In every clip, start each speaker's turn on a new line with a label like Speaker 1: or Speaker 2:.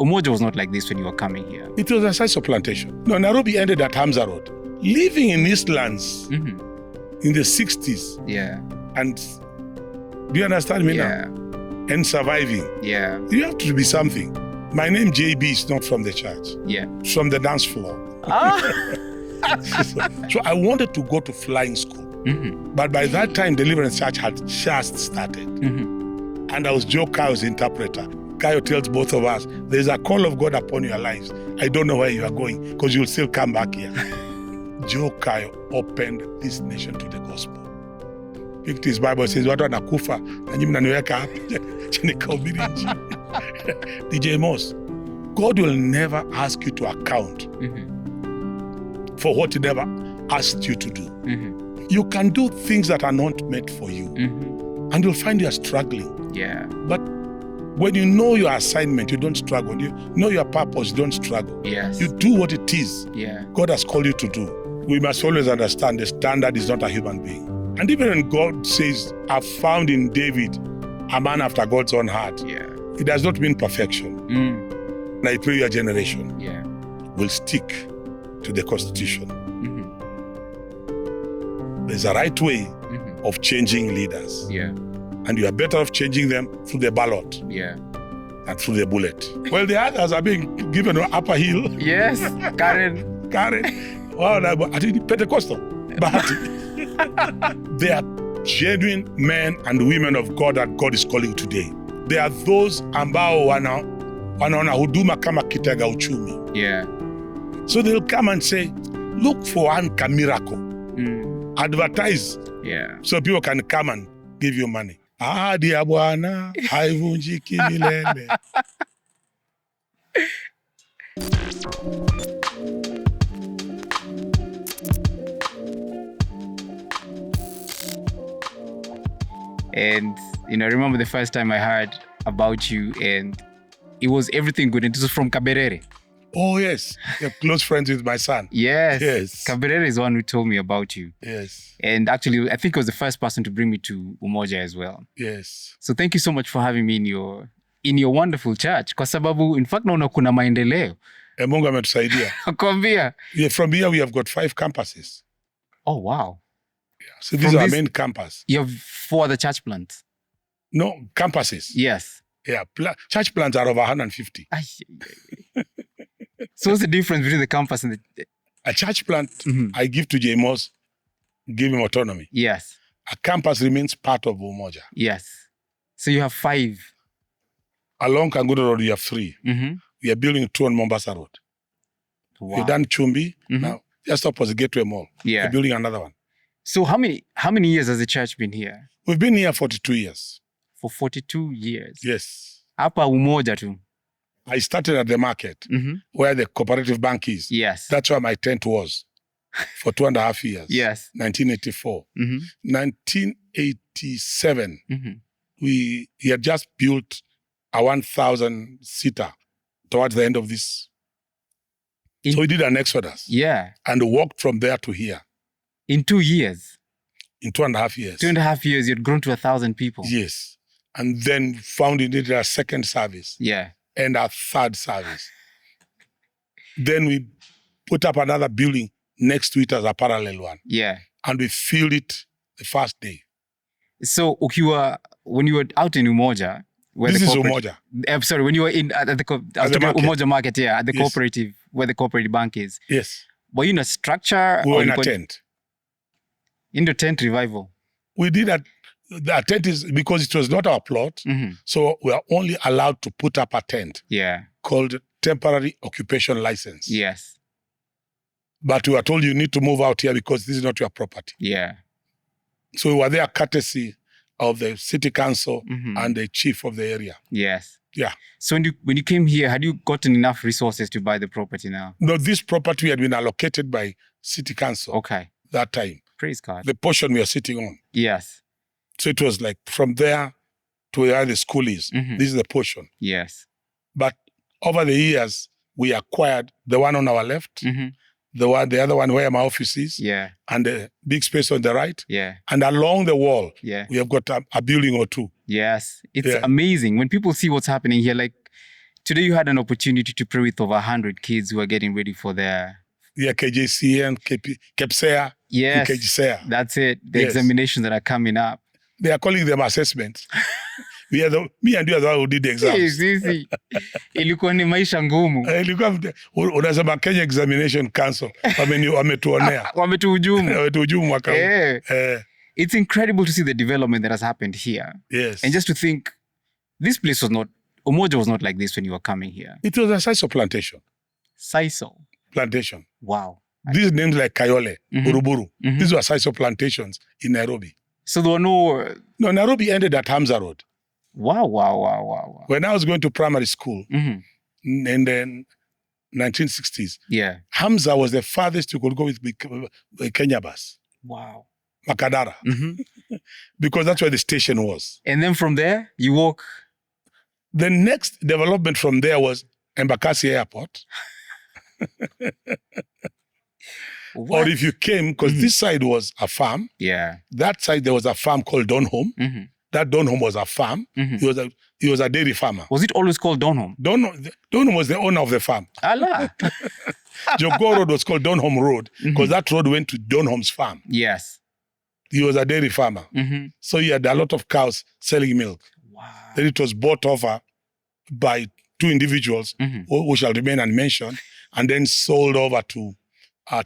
Speaker 1: Umoja was not like this when you were coming here.
Speaker 2: It was a size of plantation. No, Nairobi ended at Hamza Road. Living in Eastlands in the 60s.
Speaker 1: Yeah.
Speaker 2: And do you understand me
Speaker 1: Yeah.
Speaker 2: now? And surviving.
Speaker 1: Yeah.
Speaker 2: You have to be something. My name JB is not from the church.
Speaker 1: Yeah.
Speaker 2: It's from the dance floor. So I wanted to go to flying school. But by that time, Deliverance Church had just started. And I was Joe Kayo's interpreter. Kayo tells both of us, there's a call of God upon your lives. I don't know where you are going because you'll still come back here. Joe Kayo opened this nation to the gospel. Picked his Bible, says, watu wanakufa, na nyinyi mnaniweka hapa. Nikahubiri injili. DJ Moss, God will never ask you to account for what he never asked you to do. You can do things that are not meant for you. And you'll find you're struggling.
Speaker 1: Yeah.
Speaker 2: But when you know your assignment, you don't struggle. You know your purpose, you don't struggle.
Speaker 1: Yes.
Speaker 2: You do what it is
Speaker 1: Yeah.
Speaker 2: God has called you to do. We must always understand the standard is not a human being. And even when God says, I've found in David a man after God's own heart,
Speaker 1: Yeah.
Speaker 2: it does not mean perfection. And I pray your generation
Speaker 1: Yeah.
Speaker 2: will stick to the Constitution. There's a right way of changing leaders.
Speaker 1: Yeah.
Speaker 2: And you are better off changing them through the ballot
Speaker 1: Yeah.
Speaker 2: than through the bullet. Well, the others are being given an upper hill.
Speaker 1: Yes. Karen.
Speaker 2: Wow, I think Pentecostal. But they are genuine men and women of God that God is calling today. They are those ambao wanaona huduma kama kitega uchumi.
Speaker 1: Yeah.
Speaker 2: So they'll come and say, look for one miracle. Advertise.
Speaker 1: Yeah.
Speaker 2: So people can come and give you money. Ahadi ya Bwana haivunjiki milele.
Speaker 1: And, I remember the first time I heard about you and it was everything good. And it was from Kaberere.
Speaker 2: Oh, yes. You're close friends with my son.
Speaker 1: Yes.
Speaker 2: Yes.
Speaker 1: Kaberere is the one who told me about you.
Speaker 2: Yes.
Speaker 1: And actually, I think he was the first person to bring me to Umoja as well.
Speaker 2: Yes.
Speaker 1: So thank you so much for having me in your wonderful church. Kwa sababu, in fact, naona kuna maendeleo.
Speaker 2: Mungu ametusaidia.
Speaker 1: Kwambia.
Speaker 2: Yeah, from here, we have got 5 campuses.
Speaker 1: Oh, wow.
Speaker 2: Yeah. So these are our main campus.
Speaker 1: You have 4 other church plants?
Speaker 2: No, campuses.
Speaker 1: Yes.
Speaker 2: Yeah, church plants are over 150.
Speaker 1: So what's the difference between the campus and the...
Speaker 2: A church plant, I give to J. Moss, give him autonomy.
Speaker 1: Yes.
Speaker 2: A campus remains part of Umoja.
Speaker 1: Yes. So you have 5.
Speaker 2: Along Kangudo Road, you have 3. We are building 2 on Mombasa Road.
Speaker 1: Wow.
Speaker 2: We've done Chumbi. Now, just opposite Gateway Mall.
Speaker 1: Yeah.
Speaker 2: We're building another one.
Speaker 1: So how many years has the church been here?
Speaker 2: We've been here 42 years.
Speaker 1: For 42 years?
Speaker 2: Yes.
Speaker 1: Hapa Umoja tu?
Speaker 2: I started at the market where the cooperative bank is.
Speaker 1: Yes.
Speaker 2: That's where my tent was for 2.5 years.
Speaker 1: Yes.
Speaker 2: 1984. 1987, we had just built a 1,000-seater towards the end of this. So we did an exodus.
Speaker 1: Yeah.
Speaker 2: And walked from there to here.
Speaker 1: In 2 years?
Speaker 2: In 2.5 years.
Speaker 1: 2.5 years, you'd grown to 1,000 people.
Speaker 2: Yes. And then founded a second service.
Speaker 1: Yeah.
Speaker 2: And a third service. Then we put up another building next to it as a parallel one.
Speaker 1: Yeah.
Speaker 2: And we filled it the first day.
Speaker 1: So when you were out in Umoja,
Speaker 2: this is Umoja.
Speaker 1: I'm sorry, when you were at the Umoja market, yeah, at the cooperative, where the cooperative bank is.
Speaker 2: Yes.
Speaker 1: Were you in a structure?
Speaker 2: We were in a tent.
Speaker 1: In the tent revival?
Speaker 2: We did that. The tent is because it was not our plot. So we are only allowed to put up a tent.
Speaker 1: Yeah.
Speaker 2: Called temporary occupation license.
Speaker 1: Yes.
Speaker 2: But we were told you need to move out here because this is not your property.
Speaker 1: Yeah.
Speaker 2: So we were there courtesy of the city council and the chief of the area.
Speaker 1: Yes.
Speaker 2: Yeah.
Speaker 1: So when you came here, had you gotten enough resources to buy the property now?
Speaker 2: No, this property had been allocated by city council.
Speaker 1: Okay.
Speaker 2: That time.
Speaker 1: Praise God.
Speaker 2: The portion we are sitting on.
Speaker 1: Yes.
Speaker 2: So it was like from there to where the school is. This is the portion.
Speaker 1: Yes.
Speaker 2: But over the years, we acquired the one on our left, the other one where my office is, and the big space on the right.
Speaker 1: Yeah.
Speaker 2: And along the wall,
Speaker 1: yeah,
Speaker 2: we have got a building or 2.
Speaker 1: Yes. It's amazing. When people see what's happening here, like Today you had an opportunity to pray with over 100 kids who are getting ready for their...
Speaker 2: Yeah, KJC and KPSEA.
Speaker 1: Yes,
Speaker 2: KJSEA.
Speaker 1: that's it. The examinations that are coming up.
Speaker 2: They are calling them assessments. Me and you are the one who did the exams.
Speaker 1: Sisi. Ilikuwa ni maisha ngumu.
Speaker 2: Unasema Kenya Examination Council. Wametuonea.
Speaker 1: Wametuhujumu
Speaker 2: mwaka huu.
Speaker 1: It's incredible to see the development that has happened here.
Speaker 2: Yes.
Speaker 1: And just to think, this place was not, Umoja was not like this when you were coming here.
Speaker 2: It was a sisal plantation.
Speaker 1: Sisal?
Speaker 2: Plantation.
Speaker 1: Wow.
Speaker 2: These names like Kayole, Buruburu, these were sisal plantations in Nairobi.
Speaker 1: So there were no...
Speaker 2: No, Nairobi ended at Hamza Road.
Speaker 1: Wow.
Speaker 2: When I was going to primary school in the 1960s, Hamza was the farthest you could go with Kenya bus.
Speaker 1: Wow.
Speaker 2: Makadara. Because that's where the station was.
Speaker 1: And then from there, you walk...
Speaker 2: The next development from there was Embakasi Airport. Or if you came, because this side was a farm.
Speaker 1: Yeah.
Speaker 2: That side, there was a farm called Donholm. That Donholm was a farm. He was a dairy farmer.
Speaker 1: Was it always called Donholm?
Speaker 2: Donholm was the owner of the farm.
Speaker 1: Allah.
Speaker 2: Jogo Road was called Donholm Road because that road went to Donholm's farm.
Speaker 1: Yes.
Speaker 2: He was a dairy farmer. So he had a lot of cows selling milk.
Speaker 1: Wow.
Speaker 2: Then it was bought over by two individuals who shall remain unmentioned and then sold over to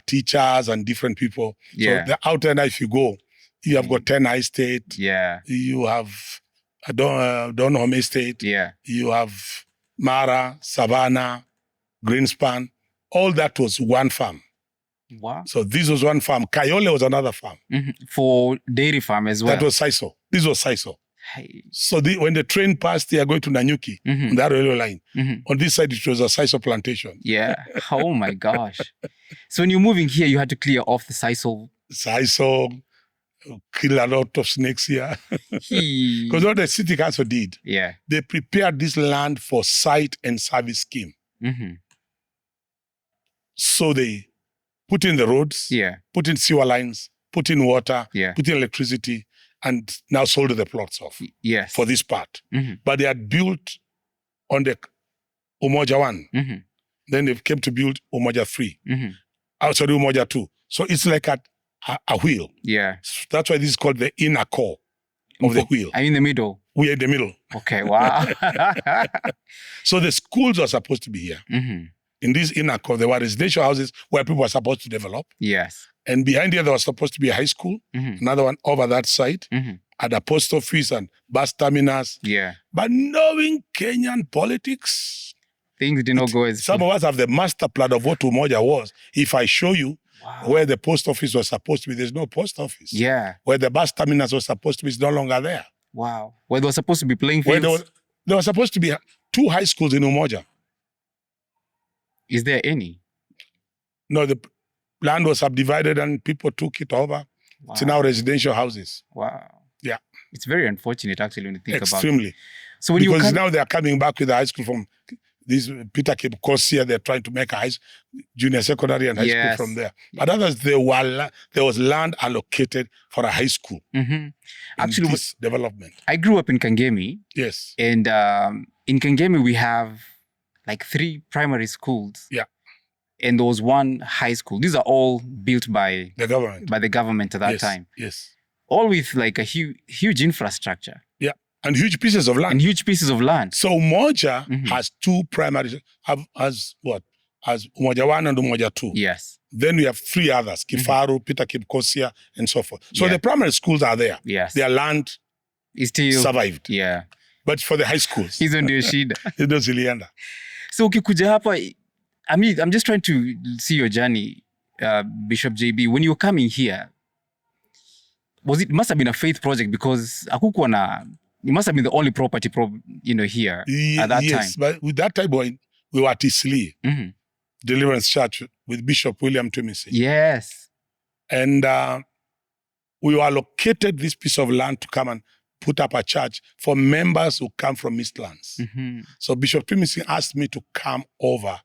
Speaker 2: teachers and different people.
Speaker 1: Yeah.
Speaker 2: So the outer, if you go, you have got 10 Estate.
Speaker 1: Yeah.
Speaker 2: You have Donholm Estate.
Speaker 1: Yeah.
Speaker 2: You have Mara, Savannah, Greenspan. All that was one farm.
Speaker 1: Wow.
Speaker 2: So this was one farm. Kayole was another farm.
Speaker 1: For dairy farm as well.
Speaker 2: That was Sisal. This was Sisal.
Speaker 1: Hey.
Speaker 2: So when the train passed, they are going to Nanyuki on that railway line. On this side, it was a Sisal plantation.
Speaker 1: Yeah. Oh my gosh. So when you're moving here, you had to clear off the Sisal.
Speaker 2: Sisal, kill a lot of snakes here. Because what the city council did, they prepared this land for site and service scheme. So they put in the roads, put in sewer lines, put in water, put in electricity, and now sold the plots off for this part. But they had built on the Umoja 1. Then they came to build Umoja 3. Sorry, Umoja 2. So it's like a wheel.
Speaker 1: Yeah.
Speaker 2: That's why this is called the inner core of the wheel.
Speaker 1: Are you in the middle?
Speaker 2: We're in the middle.
Speaker 1: Okay, wow.
Speaker 2: So the schools are supposed to be here. In this inner core, there were residential houses where people were supposed to develop.
Speaker 1: Yes.
Speaker 2: And behind here, there was supposed to be a high school, another one over that side, at a post office and bus terminus.
Speaker 1: Yeah.
Speaker 2: But knowing Kenyan politics,
Speaker 1: things did not go as...
Speaker 2: Some of us have the master plan of what Umoja was. If I show you where the post office was supposed to be, there's no post office.
Speaker 1: Yeah.
Speaker 2: Where the bus terminus was supposed to be, it's no longer there.
Speaker 1: Wow. Where there was supposed to be playing fields?
Speaker 2: There was supposed to be 2 high schools in Umoja.
Speaker 1: Is there any?
Speaker 2: No, the land was subdivided and people took it over. Wow. It's now residential houses.
Speaker 1: Wow.
Speaker 2: Yeah.
Speaker 1: It's very unfortunate, actually, when you think about it.
Speaker 2: Extremely. So when because now they are coming back with the high school from this Peter Cape Kosia. They're trying to make a junior secondary and high school from there. But others, there was land allocated for a high school. Actually, this development.
Speaker 1: I grew up in Kangemi.
Speaker 2: Yes.
Speaker 1: And in Kangemi, we have like 3 primary schools.
Speaker 2: Yeah.
Speaker 1: And there was 1 high school. These are all built by
Speaker 2: the government.
Speaker 1: By the government at that time.
Speaker 2: Yes.
Speaker 1: All with like a huge infrastructure.
Speaker 2: Yeah. And huge pieces of land. So Umoja has 2 primary, has Umoja 1 and Umoja 2.
Speaker 1: Yes.
Speaker 2: Then we have 3 others, Kifaru, Peter Cape Kosia, and so forth. So the primary schools are there.
Speaker 1: Yes.
Speaker 2: Their land
Speaker 1: is still
Speaker 2: survived.
Speaker 1: Yeah.
Speaker 2: But for the high schools.
Speaker 1: Hizo ndio shida.
Speaker 2: Ndio zilienda.
Speaker 1: So ukikuja hapa, I mean, I'm just trying to see your journey, Bishop JB. When you were coming here, must have been a faith project because you must have been the only property here at that time.
Speaker 2: Yes, but with that time, we were at Isli, Deliverance Church with Bishop William Masinde.
Speaker 1: Yes.
Speaker 2: And we were allocated this piece of land to come and put up a church for members who come from Eastlands. So Bishop Masinde asked me to come over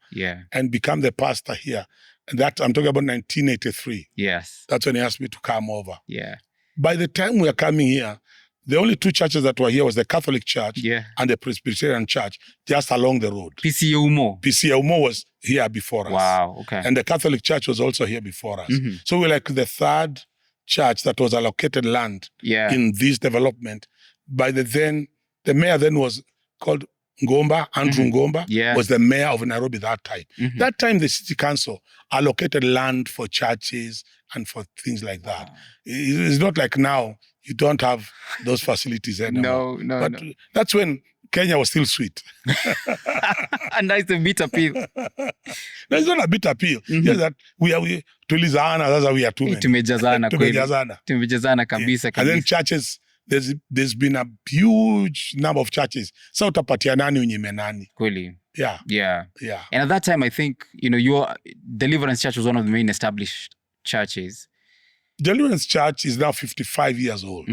Speaker 2: and become the pastor here. And that I'm talking about 1983.
Speaker 1: Yes.
Speaker 2: That's when he asked me to come over.
Speaker 1: Yeah.
Speaker 2: By the time we are coming here, The only two churches that were here was the Catholic Church and the Presbyterian Church, just along the road.
Speaker 1: PCA Umo
Speaker 2: was here before us.
Speaker 1: Wow, okay.
Speaker 2: And the Catholic Church was also here before us. So we're like the third church that was allocated land in this development. The mayor then was called Ngomba, Andrew Ngomba, was the mayor of Nairobi that time. That time, the city council allocated land for churches and for things like that. Wow. It's not like now, you don't have those facilities anymore. No. That's when Kenya was still sweet.
Speaker 1: And that's a bitter pill.
Speaker 2: No, it's not a bitter pill. Just that we tulizana, sasa we are too many.
Speaker 1: Tumejazana kabisa.
Speaker 2: And then churches, there's been a huge number of churches. So utapatia nani unyime nani.
Speaker 1: Kweli.
Speaker 2: Yeah.
Speaker 1: And at that time, I think, your Deliverance Church was one of the main established churches.
Speaker 2: Deliverance Church is now 55 years old.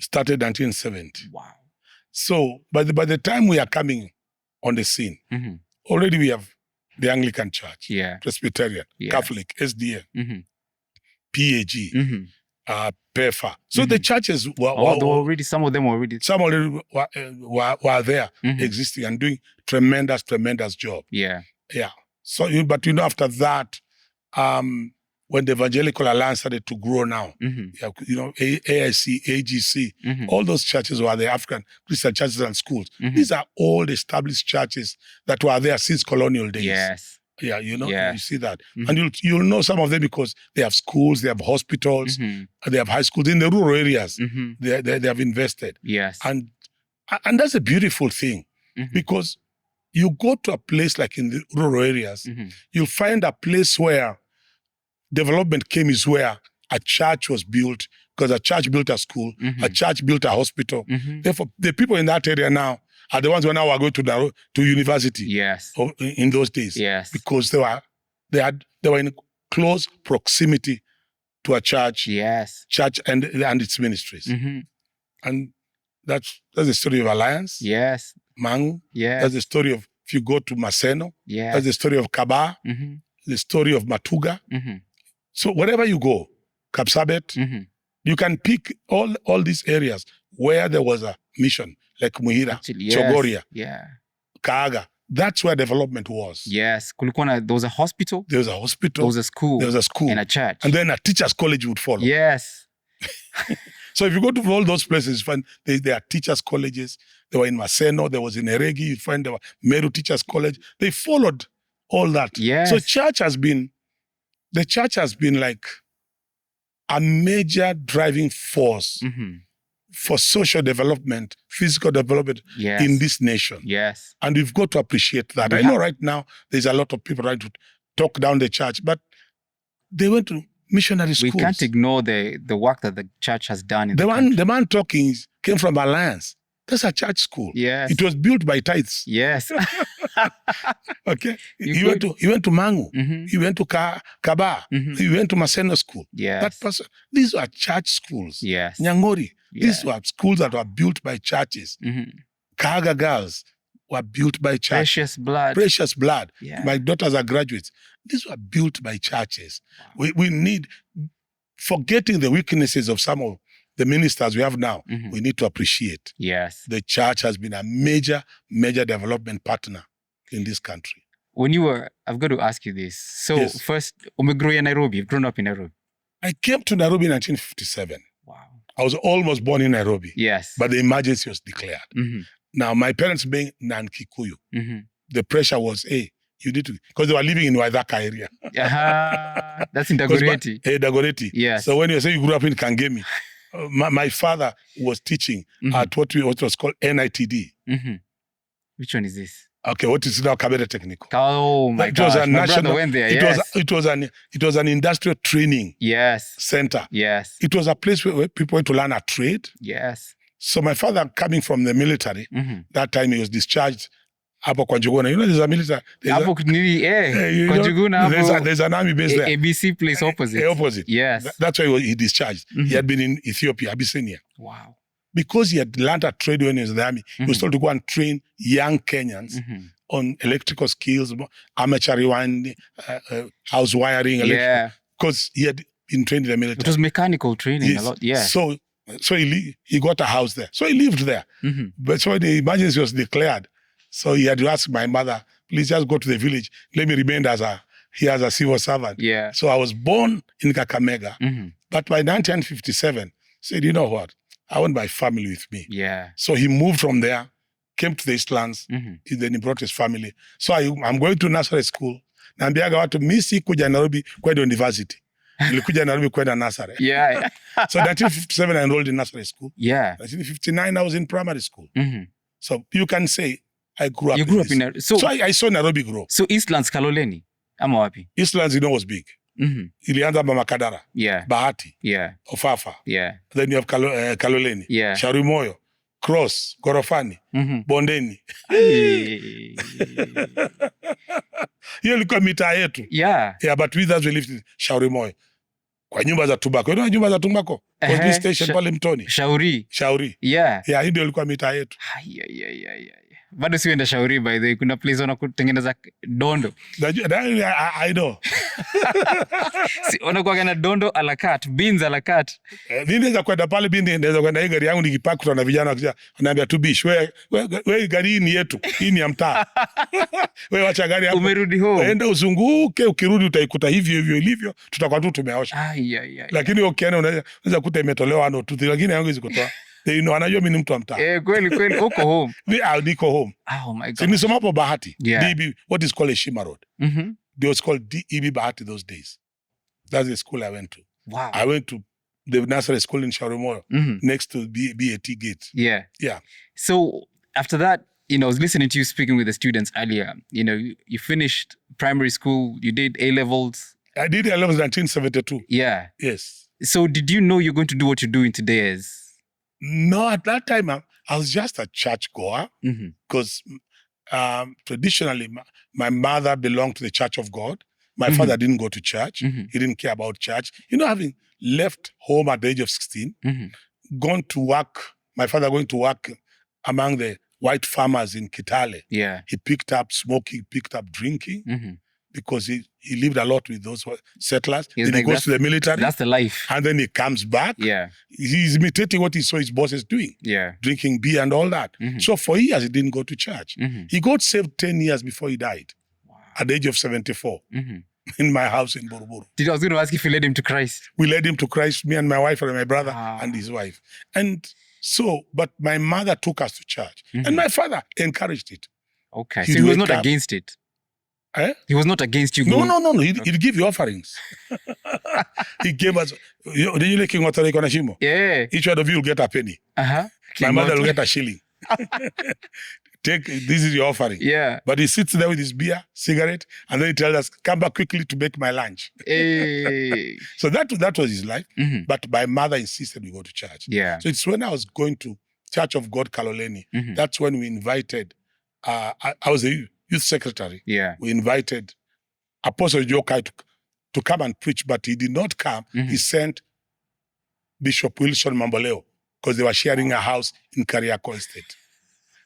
Speaker 2: Started 1970.
Speaker 1: Wow.
Speaker 2: So by the time we are coming on the scene, already we have the Anglican Church, Presbyterian, Catholic, SDA, PAG, PEFA. So the churches were
Speaker 1: some of them were
Speaker 2: there existing and doing tremendous job. Yeah. So, but after that, when the Evangelical Alliance started to grow now, AIC, AGC, all those churches were the African Christian churches and schools. These are all established churches that were there since colonial days.
Speaker 1: Yes.
Speaker 2: Yeah, you see that. And you'll know some of them because they have schools, they have hospitals, they have high schools in the rural areas. They have invested.
Speaker 1: Yes.
Speaker 2: And that's a beautiful thing because you go to a place like in the rural areas, you'll find a place where development came is where a church was built, because a church built a school, a church built a hospital. Therefore, the people in that area now are the ones who now are going to university.
Speaker 1: Yes.
Speaker 2: In those days.
Speaker 1: Yes.
Speaker 2: Because they were in close proximity to a church.
Speaker 1: Yes.
Speaker 2: Church and its ministries. And that's the story of Alliance.
Speaker 1: Yes.
Speaker 2: Mangu.
Speaker 1: Yes.
Speaker 2: That's the story of, if you go to Maseno.
Speaker 1: Yes.
Speaker 2: That's the story of Kaba. The story of Matuga. So wherever you go, Kapsabet, you can pick all these areas where there was a mission, like Muhira, Chogoria, Kaaga. That's where development was.
Speaker 1: Yes. There was a hospital.
Speaker 2: There was a hospital.
Speaker 1: There was a school.
Speaker 2: There was a school.
Speaker 1: And a church.
Speaker 2: And then a teacher's college would follow.
Speaker 1: Yes.
Speaker 2: So if you go to all those places, you find there are teachers' colleges. They were in Maseno. There was in Eregi. You find there were Meru Teachers College. They followed all that.
Speaker 1: Yes.
Speaker 2: So the church has been like a major driving force for social development, physical development in this nation.
Speaker 1: Yes.
Speaker 2: And we've got to appreciate that. I know right now there's a lot of people trying to talk down the church, but they went to missionary schools.
Speaker 1: We can't ignore the work that the church has done in
Speaker 2: the man talking came from Alliance. That's a church school.
Speaker 1: Yes.
Speaker 2: It was built by tithes.
Speaker 1: Yes.
Speaker 2: Okay. He went to Mangu. He went to Kaba. He went to Maseno School.
Speaker 1: Yes.
Speaker 2: That person. These were church schools.
Speaker 1: Yes.
Speaker 2: Nyangori. These were schools that were built by churches. Kaga girls were built by churches. Precious blood.
Speaker 1: Yeah.
Speaker 2: My daughters are graduates. These were built by churches. Wow. We need, forgetting the weaknesses of some of the ministers we have now, we need to appreciate.
Speaker 1: Yes.
Speaker 2: The church has been a major development partner in this country.
Speaker 1: I've got to ask you this. So first, umegrow in Nairobi, you've grown up in Nairobi.
Speaker 2: I came to Nairobi in 1957.
Speaker 1: Wow.
Speaker 2: I was almost born in Nairobi.
Speaker 1: Yes.
Speaker 2: But the emergency was declared. Now, my parents being Nan-Kikuyu, the pressure was, hey, you need to, because they were living in Waithaka area.
Speaker 1: That's in Dagoretti.
Speaker 2: Dagoretti.
Speaker 1: Yes.
Speaker 2: So when you say you grew up in Kangemi, my father was teaching at what was called NITD.
Speaker 1: Which one is this?
Speaker 2: Okay, what is now Kabete Technical?
Speaker 1: Oh my gosh, my brother went there.
Speaker 2: It was an industrial training center.
Speaker 1: Yes.
Speaker 2: It was a place where people went to learn a trade.
Speaker 1: Yes.
Speaker 2: So my father, coming from the military, that time he was discharged. Hapo kwa Njuguna. There's a military. There's an army base there.
Speaker 1: ABC place opposite.
Speaker 2: Opposite.
Speaker 1: Yes.
Speaker 2: That's why he discharged. He had been in Ethiopia, Abyssinia.
Speaker 1: Wow.
Speaker 2: Because he had learned a trade when he was in the army, he was told to go and train young Kenyans on electrical skills, amateur rewinding, house wiring.
Speaker 1: Yeah.
Speaker 2: Because he had been trained in the military.
Speaker 1: It was mechanical training a lot. Yeah.
Speaker 2: So So he got a house there. So he lived there. But so when the emergency was declared, so he had to ask my mother, please just go to the village. Let me remain as a civil servant.
Speaker 1: Yeah.
Speaker 2: So I was born in Kakamega. But by 1957, said, you know what? I want my family with me.
Speaker 1: Yeah.
Speaker 2: So he moved from there, came to the Eastlands, then he brought his family. So I'm going to nursery school. Naambiaga watu misi kuja Nairobi kwenda university. Nilikuja Nairobi kwenda nursery.
Speaker 1: Yeah.
Speaker 2: So 1957 I enrolled in nursery school.
Speaker 1: Yeah.
Speaker 2: 1959 I was in primary school. So you can say I grew up.
Speaker 1: You grew up in Nairobi. So
Speaker 2: I saw Nairobi grow.
Speaker 1: So Eastlands Kaloleni ama wapi?
Speaker 2: Eastlands, was big. Ilianza Makadara.
Speaker 1: Yeah.
Speaker 2: Bahati.
Speaker 1: Yeah.
Speaker 2: Ofafa.
Speaker 1: Yeah.
Speaker 2: Then you have Kaloleni.
Speaker 1: Yeah.
Speaker 2: Sharumoyo. Cross. Gorofani. Bondeni. Hiyo ilikuwa mitaa yetu.
Speaker 1: Yeah.
Speaker 2: Yeah, but with us we lived in Sharumoyo. Kwa nyumba za tobacco. You know nyumba za tobacco? Police station pale Mtoni.
Speaker 1: Shauri.
Speaker 2: Yeah. Yeah, hiyo ndio ilikuwa mitaa yetu.
Speaker 1: Bado sienda Shauri by the way. Kuna place wanakutengeneza dondo.
Speaker 2: I know.
Speaker 1: Wanakuwa na dondo a la carte, beans a la carte.
Speaker 2: Mimi naweza kwenda pale bindi, naweza kwenda hii gari yangu nikipaka kutana vijana wakija wanaambia tu bish, wewe gari hii ni yetu, hii ni ya mtaa. Wewe acha gari hapo. Umerudi home. Enda uzunguke, ukirudi utaikuta hivyo ilivyo, tutakuwa tu tumeosha. Lakini ukienda unaweza kuta imetolewa ano tu, lakini yangu zikotoa. Anajua mimi ni mtu wa mtaa.
Speaker 1: Kweli uko home.
Speaker 2: Niko home.
Speaker 1: Oh my God.
Speaker 2: So nisoma hapo Bahati.
Speaker 1: Yeah.
Speaker 2: DB, what is called Heshima Road. It was called DEB Bahati those days. That's the school I went to.
Speaker 1: Wow.
Speaker 2: I went to the nursery school in Sharumoyo, next to BAT gate.
Speaker 1: Yeah.
Speaker 2: Yeah.
Speaker 1: So after that, I was listening to you speaking with the students earlier. You finished primary school, you did A-levels.
Speaker 2: I did A-levels in 1972.
Speaker 1: Yeah.
Speaker 2: Yes.
Speaker 1: So did you know you're going to do what you're doing today as?
Speaker 2: No, at that time, I was just a church goer because traditionally, my mother belonged to the Church of God. My father didn't go to church. He didn't care about church. Having left home at the age of 16, gone to work, my father going to work among the white farmers in Kitale.
Speaker 1: Yeah.
Speaker 2: He picked up smoking, picked up drinking. Because he lived a lot with those settlers. Then he goes to the military.
Speaker 1: That's the life.
Speaker 2: And then he comes back.
Speaker 1: Yeah.
Speaker 2: He's imitating what he saw his bosses doing.
Speaker 1: Yeah.
Speaker 2: Drinking beer and all that. So for years, he didn't go to church. He got saved 10 years before he died. Wow. At the age of 74. In my house in Buruburu.
Speaker 1: I was going to ask if you led him to Christ.
Speaker 2: We led him to Christ, me and my wife and my brother and his wife. And so, but my mother took us to church. And my father encouraged it.
Speaker 1: Okay. So he was not against it. He was not against you.
Speaker 2: No. He'd give you offerings. He gave us.
Speaker 1: Yeah.
Speaker 2: Each one of you will get a penny. My mother will get a shilling. This is your offering.
Speaker 1: Yeah.
Speaker 2: But he sits there with his beer, cigarette, and then he tells us, come back quickly to make my lunch.
Speaker 1: Hey.
Speaker 2: So that was his life. But my mother insisted we go to church.
Speaker 1: Yeah.
Speaker 2: So it's when I was going to Church of God Kaloleni. That's when we invited, I was a youth secretary.
Speaker 1: Yeah.
Speaker 2: We invited Apostle Joe Kayo to come and preach, but he did not come. He sent Bishop Wilson Mamboleo because they were sharing a house in Kariako Estate.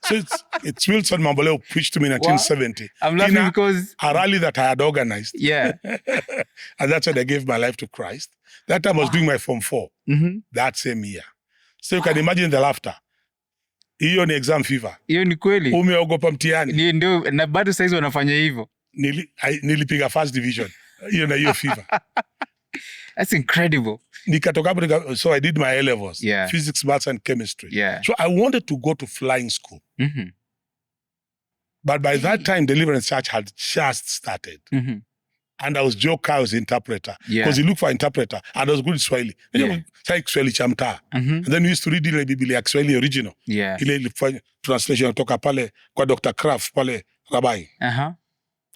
Speaker 2: So it's Wilson Mamboleo preached to me in 1970.
Speaker 1: I'm laughing because
Speaker 2: a rally that I had organized.
Speaker 1: Yeah.
Speaker 2: And that's when I gave my life to Christ. That time I was doing my Form 4. That same year. So you can imagine the laughter. Hiyo ni exam fever.
Speaker 1: Hiyo ni kweli.
Speaker 2: Umeogopa mtihani.
Speaker 1: Ndio, na bado saizi wanafanya hivyo.
Speaker 2: Nilipiga first division. Hiyo na hiyo fever.
Speaker 1: That's incredible.
Speaker 2: Nikatoka hapo, so I did my A-levels.
Speaker 1: Yeah.
Speaker 2: Physics, maths, and chemistry.
Speaker 1: Yeah.
Speaker 2: So I wanted to go to flying school. But by that time, Deliverance Church had just started. And I was Joe Kayo's interpreter. Because he looked for interpreter. And I was good at Swahili. Kiswahili cha mtaa. And then we used to read ile Biblia ya Kiswahili original.
Speaker 1: Yeah.
Speaker 2: Ile ilifanya translation kutoka pale kwa Dr. Kraft pale Rabai.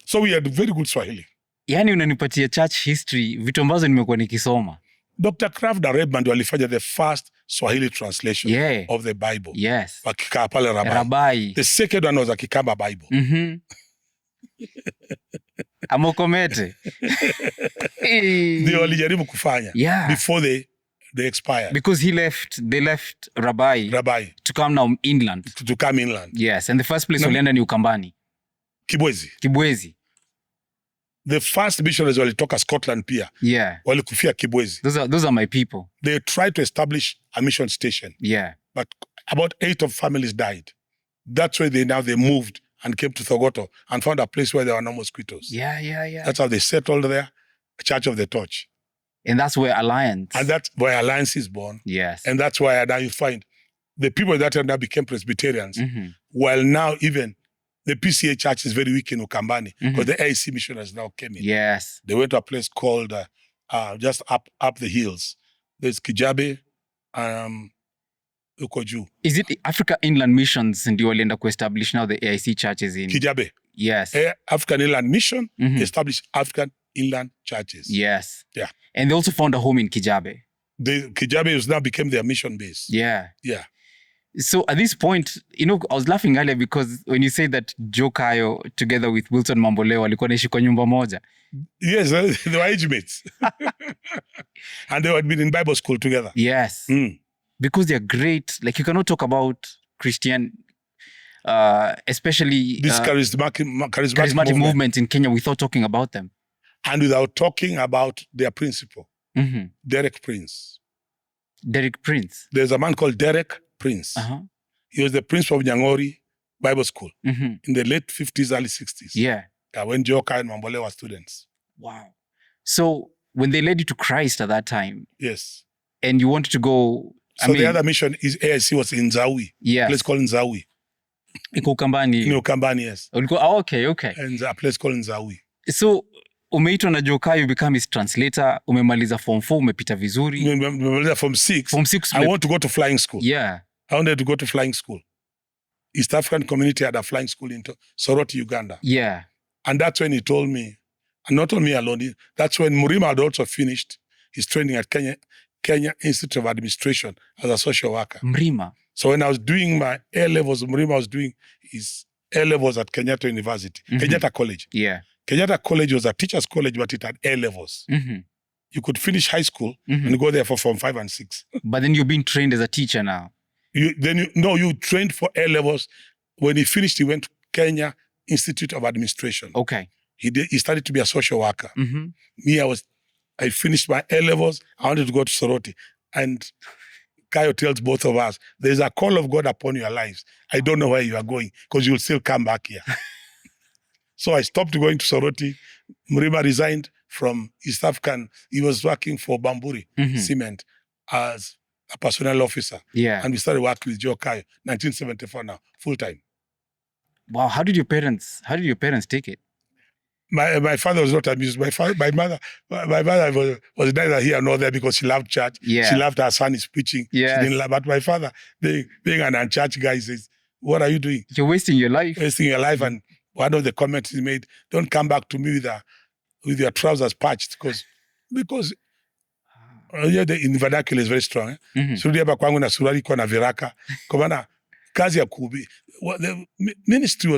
Speaker 2: So we had very good Swahili.
Speaker 1: Yani unanipatia church history, vitu ambazo nimekuwa nikisoma.
Speaker 2: Dr. Kraft na Redman walifanya the first Swahili translation of the Bible.
Speaker 1: Yes.
Speaker 2: Wakikaa pale Rabai. The second one was a Kikamba Bible.
Speaker 1: Amokomete.
Speaker 2: Ndio walijaribu kufanya before they expired.
Speaker 1: Because they left Rabai to come now inland.
Speaker 2: To come inland.
Speaker 1: Yes, and the first place walienda ni Ukambani.
Speaker 2: Kibwezi. The first missionaries walitoka Scotland pia.
Speaker 1: Yeah.
Speaker 2: Walikufia Kibwezi.
Speaker 1: Those are my people.
Speaker 2: They tried to establish a mission station.
Speaker 1: Yeah.
Speaker 2: But about 8 of families died. That's why they moved and came to Thogoto and found a place where there were no mosquitoes.
Speaker 1: Yeah.
Speaker 2: That's how they settled there, Church of the Torch.
Speaker 1: And that's where Alliance.
Speaker 2: And that's where Alliance is born.
Speaker 1: Yes.
Speaker 2: And that's why now you find the people that now became Presbyterians, while now even the PCA church is very weak in Ukambani because the AIC missionaries now came in.
Speaker 1: Yes.
Speaker 2: They went to a place called just up the hills. There's Kijabe, Ukoju.
Speaker 1: Is it the Africa Inland Missions ndio walienda establish now the AIC churches in
Speaker 2: Kijabe?
Speaker 1: Yes.
Speaker 2: African Inland Mission established African Inland Churches.
Speaker 1: Yes.
Speaker 2: Yeah.
Speaker 1: And they also found a home in Kijabe.
Speaker 2: Kijabe has now became their mission base.
Speaker 1: Yeah.
Speaker 2: Yeah.
Speaker 1: So at this point, I was laughing earlier because when you say that Joe Kayo together with Wilson Mamboleo walikuwa naishi kwa nyumba moja.
Speaker 2: Yes, they were age mates. And they had been in Bible school together.
Speaker 1: Yes. Because they're great. Like you cannot talk about Christian, especially
Speaker 2: this charismatic
Speaker 1: movement in Kenya without talking about them.
Speaker 2: And without talking about their principal, Derek Prince.
Speaker 1: Derek Prince.
Speaker 2: There's a man called Derek Prince. He was the principal of Nyangori Bible School in the late 50s, early 60s.
Speaker 1: Yeah.
Speaker 2: When Joe Kayo and Mambole were students.
Speaker 1: Wow. So when they led you to Christ at that time.
Speaker 2: Yes.
Speaker 1: And you wanted to go.
Speaker 2: The other mission is AIC was in Nzawi.
Speaker 1: Yes.
Speaker 2: A place called Nzawi.
Speaker 1: Iko Ukambani.
Speaker 2: In Ukambani, yes.
Speaker 1: Okay.
Speaker 2: And a place called Nzawi.
Speaker 1: So umeitwa na Joe Kayo, you become his translator, umemaliza form 4, umepita vizuri.
Speaker 2: Umemaliza form 6.
Speaker 1: Form 6.
Speaker 2: I want to go to flying school.
Speaker 1: Yeah.
Speaker 2: I wanted to go to flying school. East African community had a flying school in Soroti, Uganda.
Speaker 1: Yeah.
Speaker 2: And that's when he told me, and not only alone, that's when Murima had also finished his training at Kenya Institute of Administration as a social worker.
Speaker 1: Mrima.
Speaker 2: So when I was doing my A-levels, Murima was doing his A-levels at Kenyatta University, Kenyatta College.
Speaker 1: Yeah.
Speaker 2: Kenyatta College was a teacher's college, but it had A-levels. You could finish high school and go there for form 5 and 6.
Speaker 1: But then you're being trained as a teacher now.
Speaker 2: You trained for A-levels. When he finished, he went to Kenya Institute of Administration.
Speaker 1: Okay.
Speaker 2: He started to be a social worker. Me, I finished my A-levels. I wanted to go to Soroti. And Kayo tells both of us, there's a call of God upon your lives. I don't know where you are going because you'll still come back here. So I stopped going to Soroti. Mrima resigned from East African. He was working for Bamburi Cement as a personnel officer.
Speaker 1: Yeah.
Speaker 2: And we started working with Joe Kayo, 1974 now, full time.
Speaker 1: Wow. How did your parents take it?
Speaker 2: My father was not amused. My mother was neither here nor there because she loved church.
Speaker 1: Yeah.
Speaker 2: She loved her son is preaching.
Speaker 1: Yes.
Speaker 2: She didn't love, but my father, being an unchurched guy, says, "What are you doing?
Speaker 1: You're wasting your life."
Speaker 2: Wasting your life. And one of the comments he made, "Don't come back to me with your trousers patched," because in vernacular is very strong. Surudi hapa kwangu na suruali iko na viraka. Kwa maana kazi ya kuhubiri. The ministry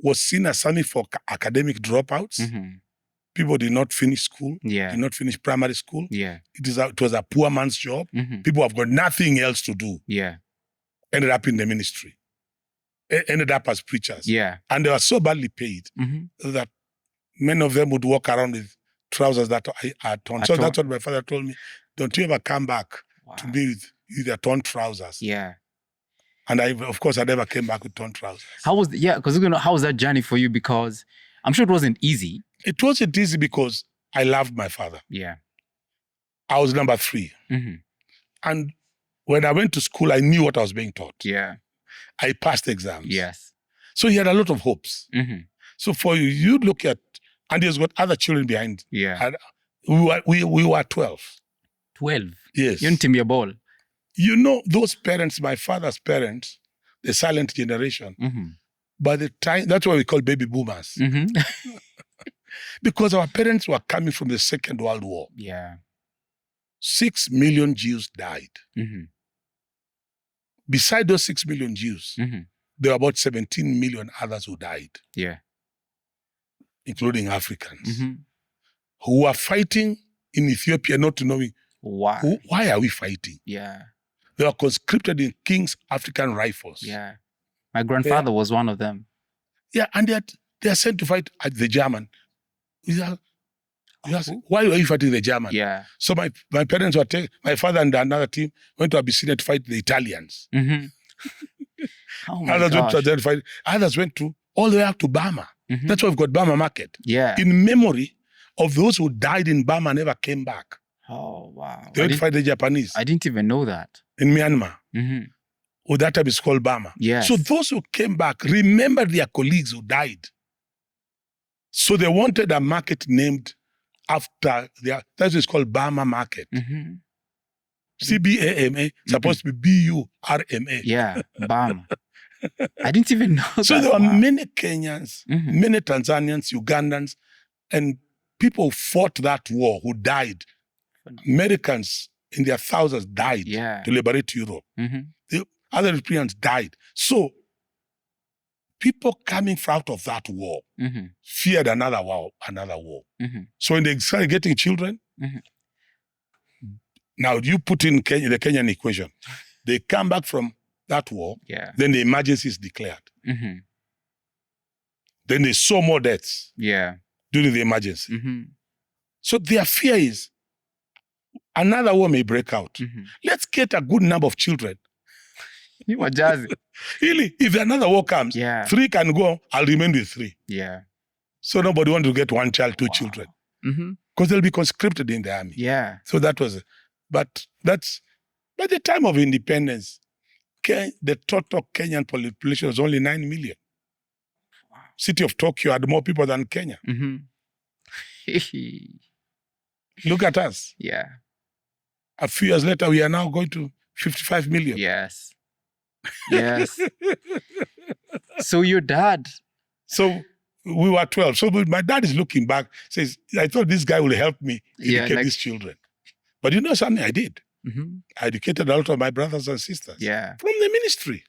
Speaker 2: was seen as something for academic dropouts. People did not finish school.
Speaker 1: Yeah.
Speaker 2: Did not finish primary school.
Speaker 1: Yeah.
Speaker 2: It was a poor man's job. People have got nothing else to do.
Speaker 1: Yeah.
Speaker 2: Ended up in the ministry. Ended up as preachers.
Speaker 1: Yeah.
Speaker 2: And they were so badly paid that many of them would walk around with trousers that are torn. So that's what my father told me. Don't you ever come back to me with your torn trousers.
Speaker 1: Yeah.
Speaker 2: And of course, I never came back with torn trousers.
Speaker 1: How was that journey for you? Because I'm sure it wasn't easy.
Speaker 2: It wasn't easy because I loved my father.
Speaker 1: Yeah.
Speaker 2: I was number 3. And when I went to school, I knew what I was being taught.
Speaker 1: Yeah.
Speaker 2: I passed exams.
Speaker 1: Yes.
Speaker 2: So he had a lot of hopes. So for you look at, and he's got other children behind.
Speaker 1: Yeah.
Speaker 2: And we were 12.
Speaker 1: 12?
Speaker 2: Yes.
Speaker 1: You didn't team your ball.
Speaker 2: You know, those parents, my father's parents, the silent generation, by the time, that's why we call baby boomers. Because our parents were coming from the Second World War.
Speaker 1: Yeah.
Speaker 2: 6 million Jews died. Beside those 6 million Jews, there were about 17 million others who died.
Speaker 1: Yeah.
Speaker 2: Including Africans, who were fighting in Ethiopia, not knowing why are we fighting?
Speaker 1: Yeah.
Speaker 2: They were conscripted in King's African Rifles.
Speaker 1: Yeah. My grandfather was one of them.
Speaker 2: Yeah, and they are sent to fight at the German He asked, why were you fighting the German?
Speaker 1: Yeah.
Speaker 2: So my parents were my father and another team went to Abyssinia to fight the Italians.
Speaker 1: Mm-hmm. Oh my
Speaker 2: Others
Speaker 1: gosh.
Speaker 2: went to fight. Others went to all the way up to Burma.
Speaker 1: Mm-hmm.
Speaker 2: That's why we've got Burma Market.
Speaker 1: Yeah.
Speaker 2: In memory of those who died in Burma never came back.
Speaker 1: Oh, wow.
Speaker 2: They went to fight the Japanese.
Speaker 1: I didn't even know that.
Speaker 2: In Myanmar.
Speaker 1: Mm-hmm.
Speaker 2: Or that time it's called Burma.
Speaker 1: Yes.
Speaker 2: So those who came back remembered their colleagues who died. So they wanted a market named after that's what it's called Burma Market.
Speaker 1: Mm-hmm.
Speaker 2: CBAMA, supposed to be BURMA.
Speaker 1: Yeah, Burma. I didn't even know that.
Speaker 2: So there were many Kenyans, many Tanzanians, Ugandans, and people who fought that war who died. Americans in their thousands died to liberate Europe. Mm-hmm. The other Europeans died. So people coming out of that war feared another war. Mm-hmm. So when they started getting children, now you put in Kenya, the Kenyan equation, they come back from that war, then the emergency is declared. Mm-hmm. Then they saw more deaths during the emergency. Mm-hmm. So their fear is another war may break out. Mm-hmm. Let's get a good number of children. Really, if another war comes, 3 can go, I'll remain with 3. Yeah. So nobody wants to get 1 child, 2 children. Because they'll be conscripted in the army. Yeah. So that was it. But that's, by the time of independence, the total Kenyan population was only 9 million. Wow. City of Tokyo had more people than Kenya. Mm-hmm. Look at us. Yeah. A few years later, we are now going to 55 million. Yes. Yes. So your dad. So we were 12. So my dad is looking back, says, I thought this guy will help me educate these children. But you know something I did? Mm-hmm. I educated a lot of my brothers and sisters. Yeah. From the ministry.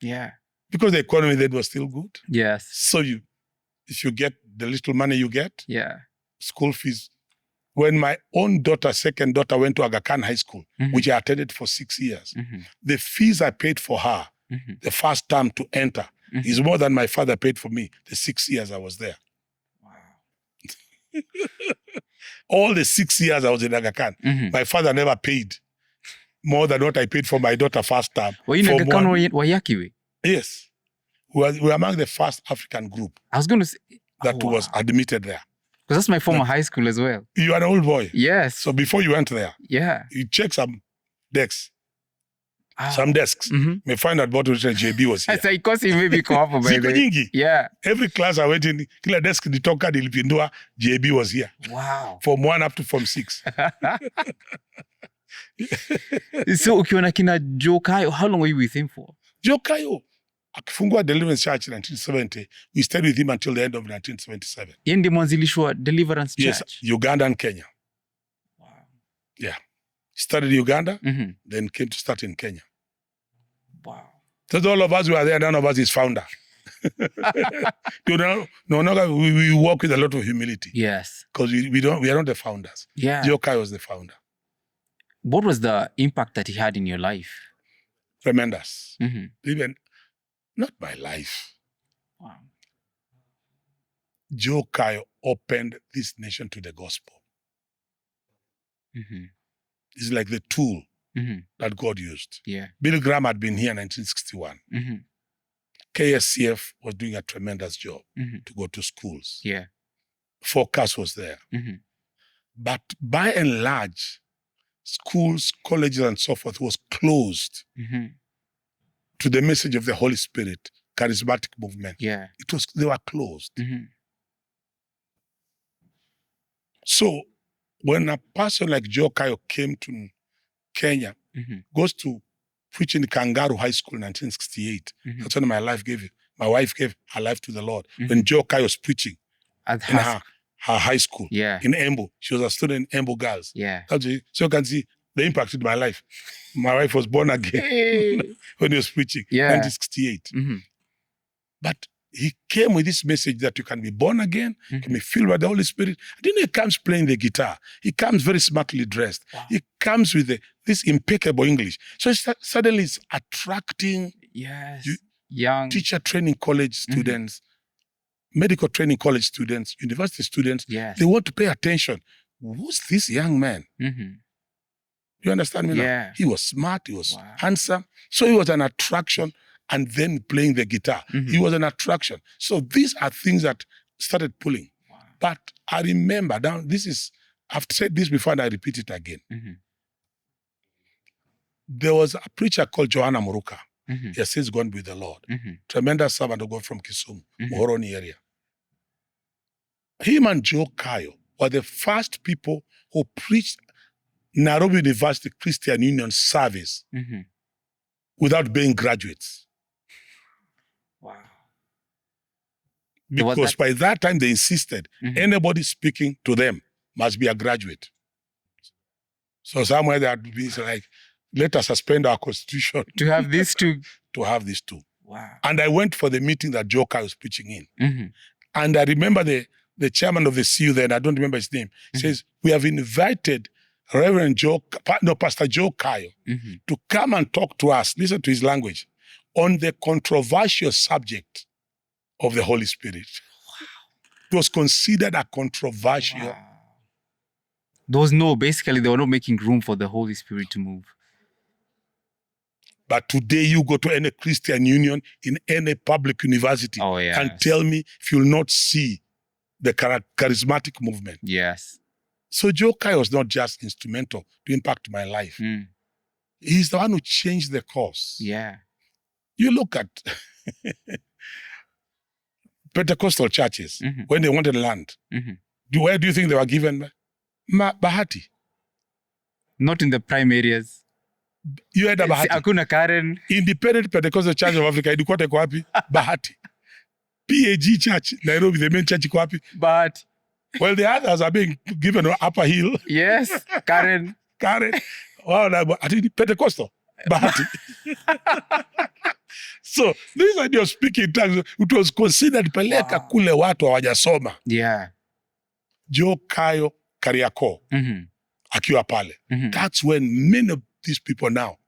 Speaker 2: Yeah. Because the economy then was still good. Yes. So if you get the little money you get, school fees. When my own daughter, second daughter, went to Aga Khan High School, which I attended for 6 years, the fees I paid for her, the first term to enter, is more than my father paid for me the 6 years I was there. Wow. All the 6 years I was in Aga Khan, my father never paid more than what I paid for my daughter first term.
Speaker 1: Were you in Aga Khan Wayakiwe?
Speaker 2: Yes. We were among the first African group.
Speaker 1: I was going to say.
Speaker 2: That was admitted there.
Speaker 1: Because that's my former high school as well.
Speaker 2: You are an old boy.
Speaker 1: Yes.
Speaker 2: So before you went there, you check some desks. Some desks. May find out what JB was here.
Speaker 1: Sasa ikosi maybe kwa hapo by the way. Yeah.
Speaker 2: Every class I went in, kila desk nitoka nilipindua, JB was here. Wow. From 1 up to Form 6.
Speaker 1: So ukiona kina Joe Kayo, how long were you with him for?
Speaker 2: Joe Kayo, akifungua Deliverance Church in 1970, we stayed with him until the end of 1977.
Speaker 1: Yeye ndiye mwanzilishi wa Deliverance Church?
Speaker 2: Yes, Uganda and Kenya. Wow. Yeah. Started in Uganda, then came to start in Kenya. Wow. So all of us were there, none of us is founder. We work with a lot of humility. Yes. Because we are not the founders. Yeah. Joe Kayo was the founder.
Speaker 1: What was the impact that he had in your life?
Speaker 2: Tremendous. Even not my life. Wow. Joe Kayo opened this nation to the gospel. It's like the tool that God used. Yeah. Bill Graham had been here in 1961. KSCF was doing a tremendous job to go to schools. Yeah. Focus was there. But by and large, schools, colleges, and so forth was closed to the message of the Holy Spirit, charismatic movement. Yeah. They were closed. So when a person like Joe Kayo came to Kenya, goes to preach in Kangaroo High School in 1968. That's when my wife gave her life to the Lord. When Joe Kayo was preaching in her high school in Embu. She was a student in Embu Girls. Yeah. So you can see the impact in my life. My wife was born again when he was preaching in 1968. But he came with this message that you can be born again, can be filled by the Holy Spirit. And then he comes playing the guitar. He comes very smartly dressed. Wow. He comes with this impeccable English. So suddenly it's attracting young teacher training college students. medical training college students, university students,
Speaker 1: Yes.
Speaker 2: they want to pay attention. Who's this young man? You understand me
Speaker 1: Yeah.
Speaker 2: now? He was smart, he was
Speaker 1: Wow.
Speaker 2: handsome. So he was an attraction, and then playing the guitar. He was an attraction. So these are things that started pulling.
Speaker 1: Wow.
Speaker 2: But I remember, now I've said this before and I repeat it again. There was a preacher called Joanna Muruka. He has since gone with the Lord. Tremendous servant of God from Kisumu, Muhoroni area. Him and Joe Kayo were the first people who preached Nairobi University Christian Union service without being graduates.
Speaker 1: Wow.
Speaker 2: Because by that time they insisted anybody speaking to them must be a graduate. So somewhere they had to be like, let us suspend our constitution.
Speaker 1: To have these two.
Speaker 2: To have these two.
Speaker 1: Wow.
Speaker 2: And I went for the meeting that Joe Kayo was preaching in. And I remember the chairman of the CU then, I don't remember his name, says, we have invited Pastor Joe Kayo to come and talk to us, listen to his language, on the controversial subject of the Holy Spirit. Wow. It was considered a controversial.
Speaker 1: Wow. Basically, they were not making room for the Holy Spirit to move.
Speaker 2: But today you go to any Christian union in any public university and tell me if you'll not see the charismatic movement.
Speaker 1: Yes.
Speaker 2: So Joe Kayo was not just instrumental to impact my life. He's the one who changed the course.
Speaker 1: Yeah.
Speaker 2: You look at Pentecostal churches, when they wanted land, where do you think they were given? Bahati.
Speaker 1: Not in the prime areas.
Speaker 2: You had a Bahati.
Speaker 1: Hakuna Karen.
Speaker 2: Independent Pentecostal Church of Africa, ilikuwa iko wapi? Bahati. PAG Church, Nairobi, the main church iko wapi?
Speaker 1: Bahati.
Speaker 2: Well, the others are being given Upper Hill.
Speaker 1: Yes, Karen.
Speaker 2: Wow, I think Pentecostal. Bahati. So, this idea of speaking tongues, it was considered peleka kule watu hawajasoma.
Speaker 1: Yeah.
Speaker 2: Joe Kayo Kariako, akiwa pale. That's when many of these people now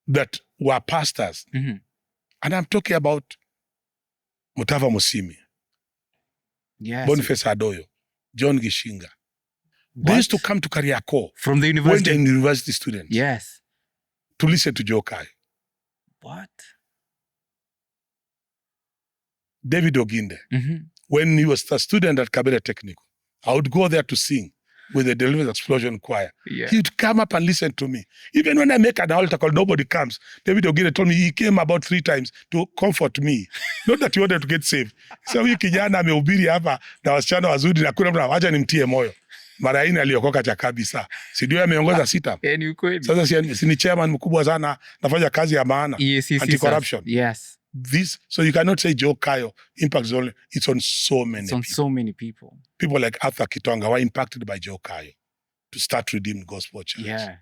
Speaker 2: that were pastors, and I'm talking about Mutava Musimi,
Speaker 1: yes.
Speaker 2: Boniface Adoyo, John Gishinga. They used to come to Kariako
Speaker 1: from the university.
Speaker 2: When the university students.
Speaker 1: Yes.
Speaker 2: To listen to Joe Kayo.
Speaker 1: What?
Speaker 2: David Oginde. When he was a student at Kabele Technical, I would go there to sing with the Deliverance Explosion Choir.
Speaker 1: Yeah.
Speaker 2: He would come up and listen to me. Even when I make an altar call, nobody comes. David Oginde told me he came about 3 times to comfort me. Not that he wanted to get saved. So huyu kijana amehubiri hapa na wasichana wazuri na kuna mtu acha nimtie moyo. Mara hii aliokoka cha kabisa. Si ndio ameongoza sita.
Speaker 1: Ni ukweli.
Speaker 2: Sasa si ni chairman mkubwa sana, nafanya kazi ya maana. Anti-corruption.
Speaker 1: Yes.
Speaker 2: So you cannot say Joe Kayo impact only. It's on so many
Speaker 1: people. It's on so many people.
Speaker 2: People like Arthur Kitonga were impacted by Joe Kayo to start Redeemed Gospel Church.
Speaker 1: Yeah.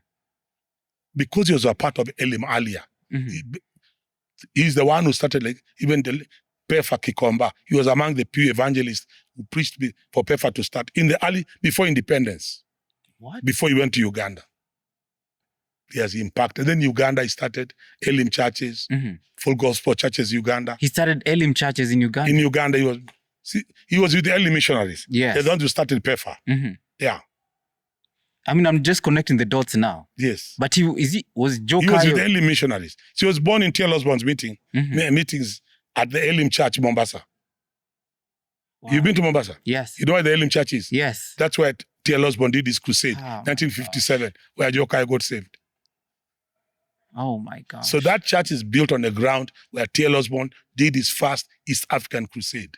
Speaker 2: Because he was a part of Elim earlier. He's the one who started even the Pefa Kikomba. He was among the few evangelists who preached for Pefa to start in the early, before independence.
Speaker 1: What?
Speaker 2: Before he went to Uganda. He has impacted. Then Uganda, he started Elim churches, full gospel churches, Uganda.
Speaker 1: He started Elim churches in Uganda?
Speaker 2: In Uganda, he was with the Elim missionaries.
Speaker 1: Yes.
Speaker 2: They're the ones who started PEFA.
Speaker 1: Yeah. I mean, I'm just connecting the dots now.
Speaker 2: Yes.
Speaker 1: But was Joe Kayo?
Speaker 2: He was with the Elim missionaries. He was born in T.L. Osborne's meetings at the Elim Church, Mombasa. Wow. You've been to Mombasa?
Speaker 1: Yes.
Speaker 2: You know where the Elim Church is?
Speaker 1: Yes.
Speaker 2: That's where T.L. Osborne did his crusade, 1957, where Joe Kayo got saved.
Speaker 1: Oh my God.
Speaker 2: So that church is built on the ground where T.L. Osborne did his first East African crusade.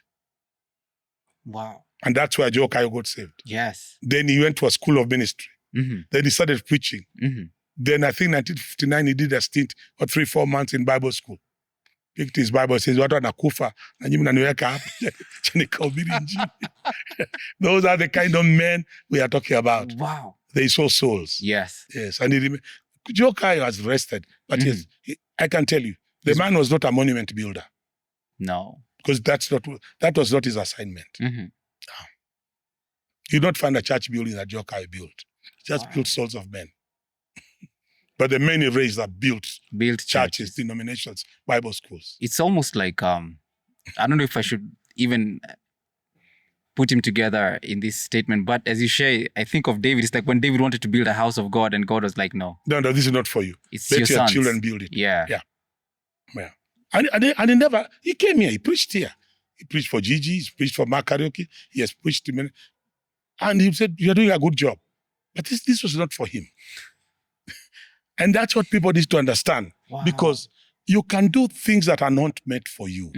Speaker 1: Wow.
Speaker 2: And that's where Joe Kayo got saved.
Speaker 1: Yes.
Speaker 2: Then he went to a school of ministry. Then he started preaching. Then I think 1959 he did a stint for 3-4 months in Bible school. Picked his Bible, says, watu wanakufa na nyinyi mnaniweka hapa nikahubiri injili. Those are the kind of men we are talking about.
Speaker 1: Wow.
Speaker 2: They saw souls.
Speaker 1: Yes.
Speaker 2: Yes. And Joe Kayo has rested. But yes, I can tell you, the man was not a monument builder.
Speaker 1: No.
Speaker 2: Because that was not his assignment. You don't find a church building that Joe Kayo built. He just built souls of men. But the men he raised are built churches, denominations, Bible schools.
Speaker 1: It's almost like, I don't know if I should even put him together in this statement. But as you share, I think of David. It's like when David wanted to build a house of God, and God was like, "No,
Speaker 2: this is not for you.
Speaker 1: it's
Speaker 2: Let
Speaker 1: your
Speaker 2: your
Speaker 1: sons."
Speaker 2: children build it.
Speaker 1: Yeah.
Speaker 2: And he came here. He preached here. He preached for Gigi. He preached for Mark Karaoke. He has preached to many. And he said, "You're doing a good job." But this was not for him. And that's what people need to understand.
Speaker 1: Wow.
Speaker 2: Because you can do things that are not meant for you.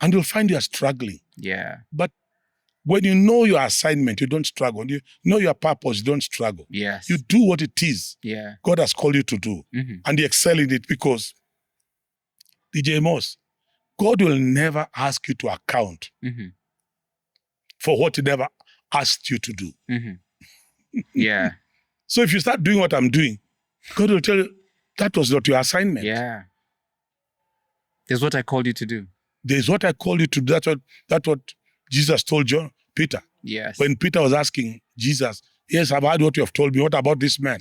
Speaker 2: And you'll find you are struggling.
Speaker 1: Yeah.
Speaker 2: But when you know your assignment, you don't struggle. When you know your purpose, you don't struggle.
Speaker 1: Yes.
Speaker 2: You do what it is God has called you to do. And you excel in it because, DJ Moss, God will never ask you to account for what he never asked you to do.
Speaker 1: Yeah.
Speaker 2: So if you start doing what I'm doing, God will tell you, that was not your assignment.
Speaker 1: Yeah. There's what I called you to do.
Speaker 2: There's what I called you to do. That's what Jesus told Peter.
Speaker 1: Yes.
Speaker 2: When Peter was asking Jesus, "Yes, I've heard what you have told me. What about this man?"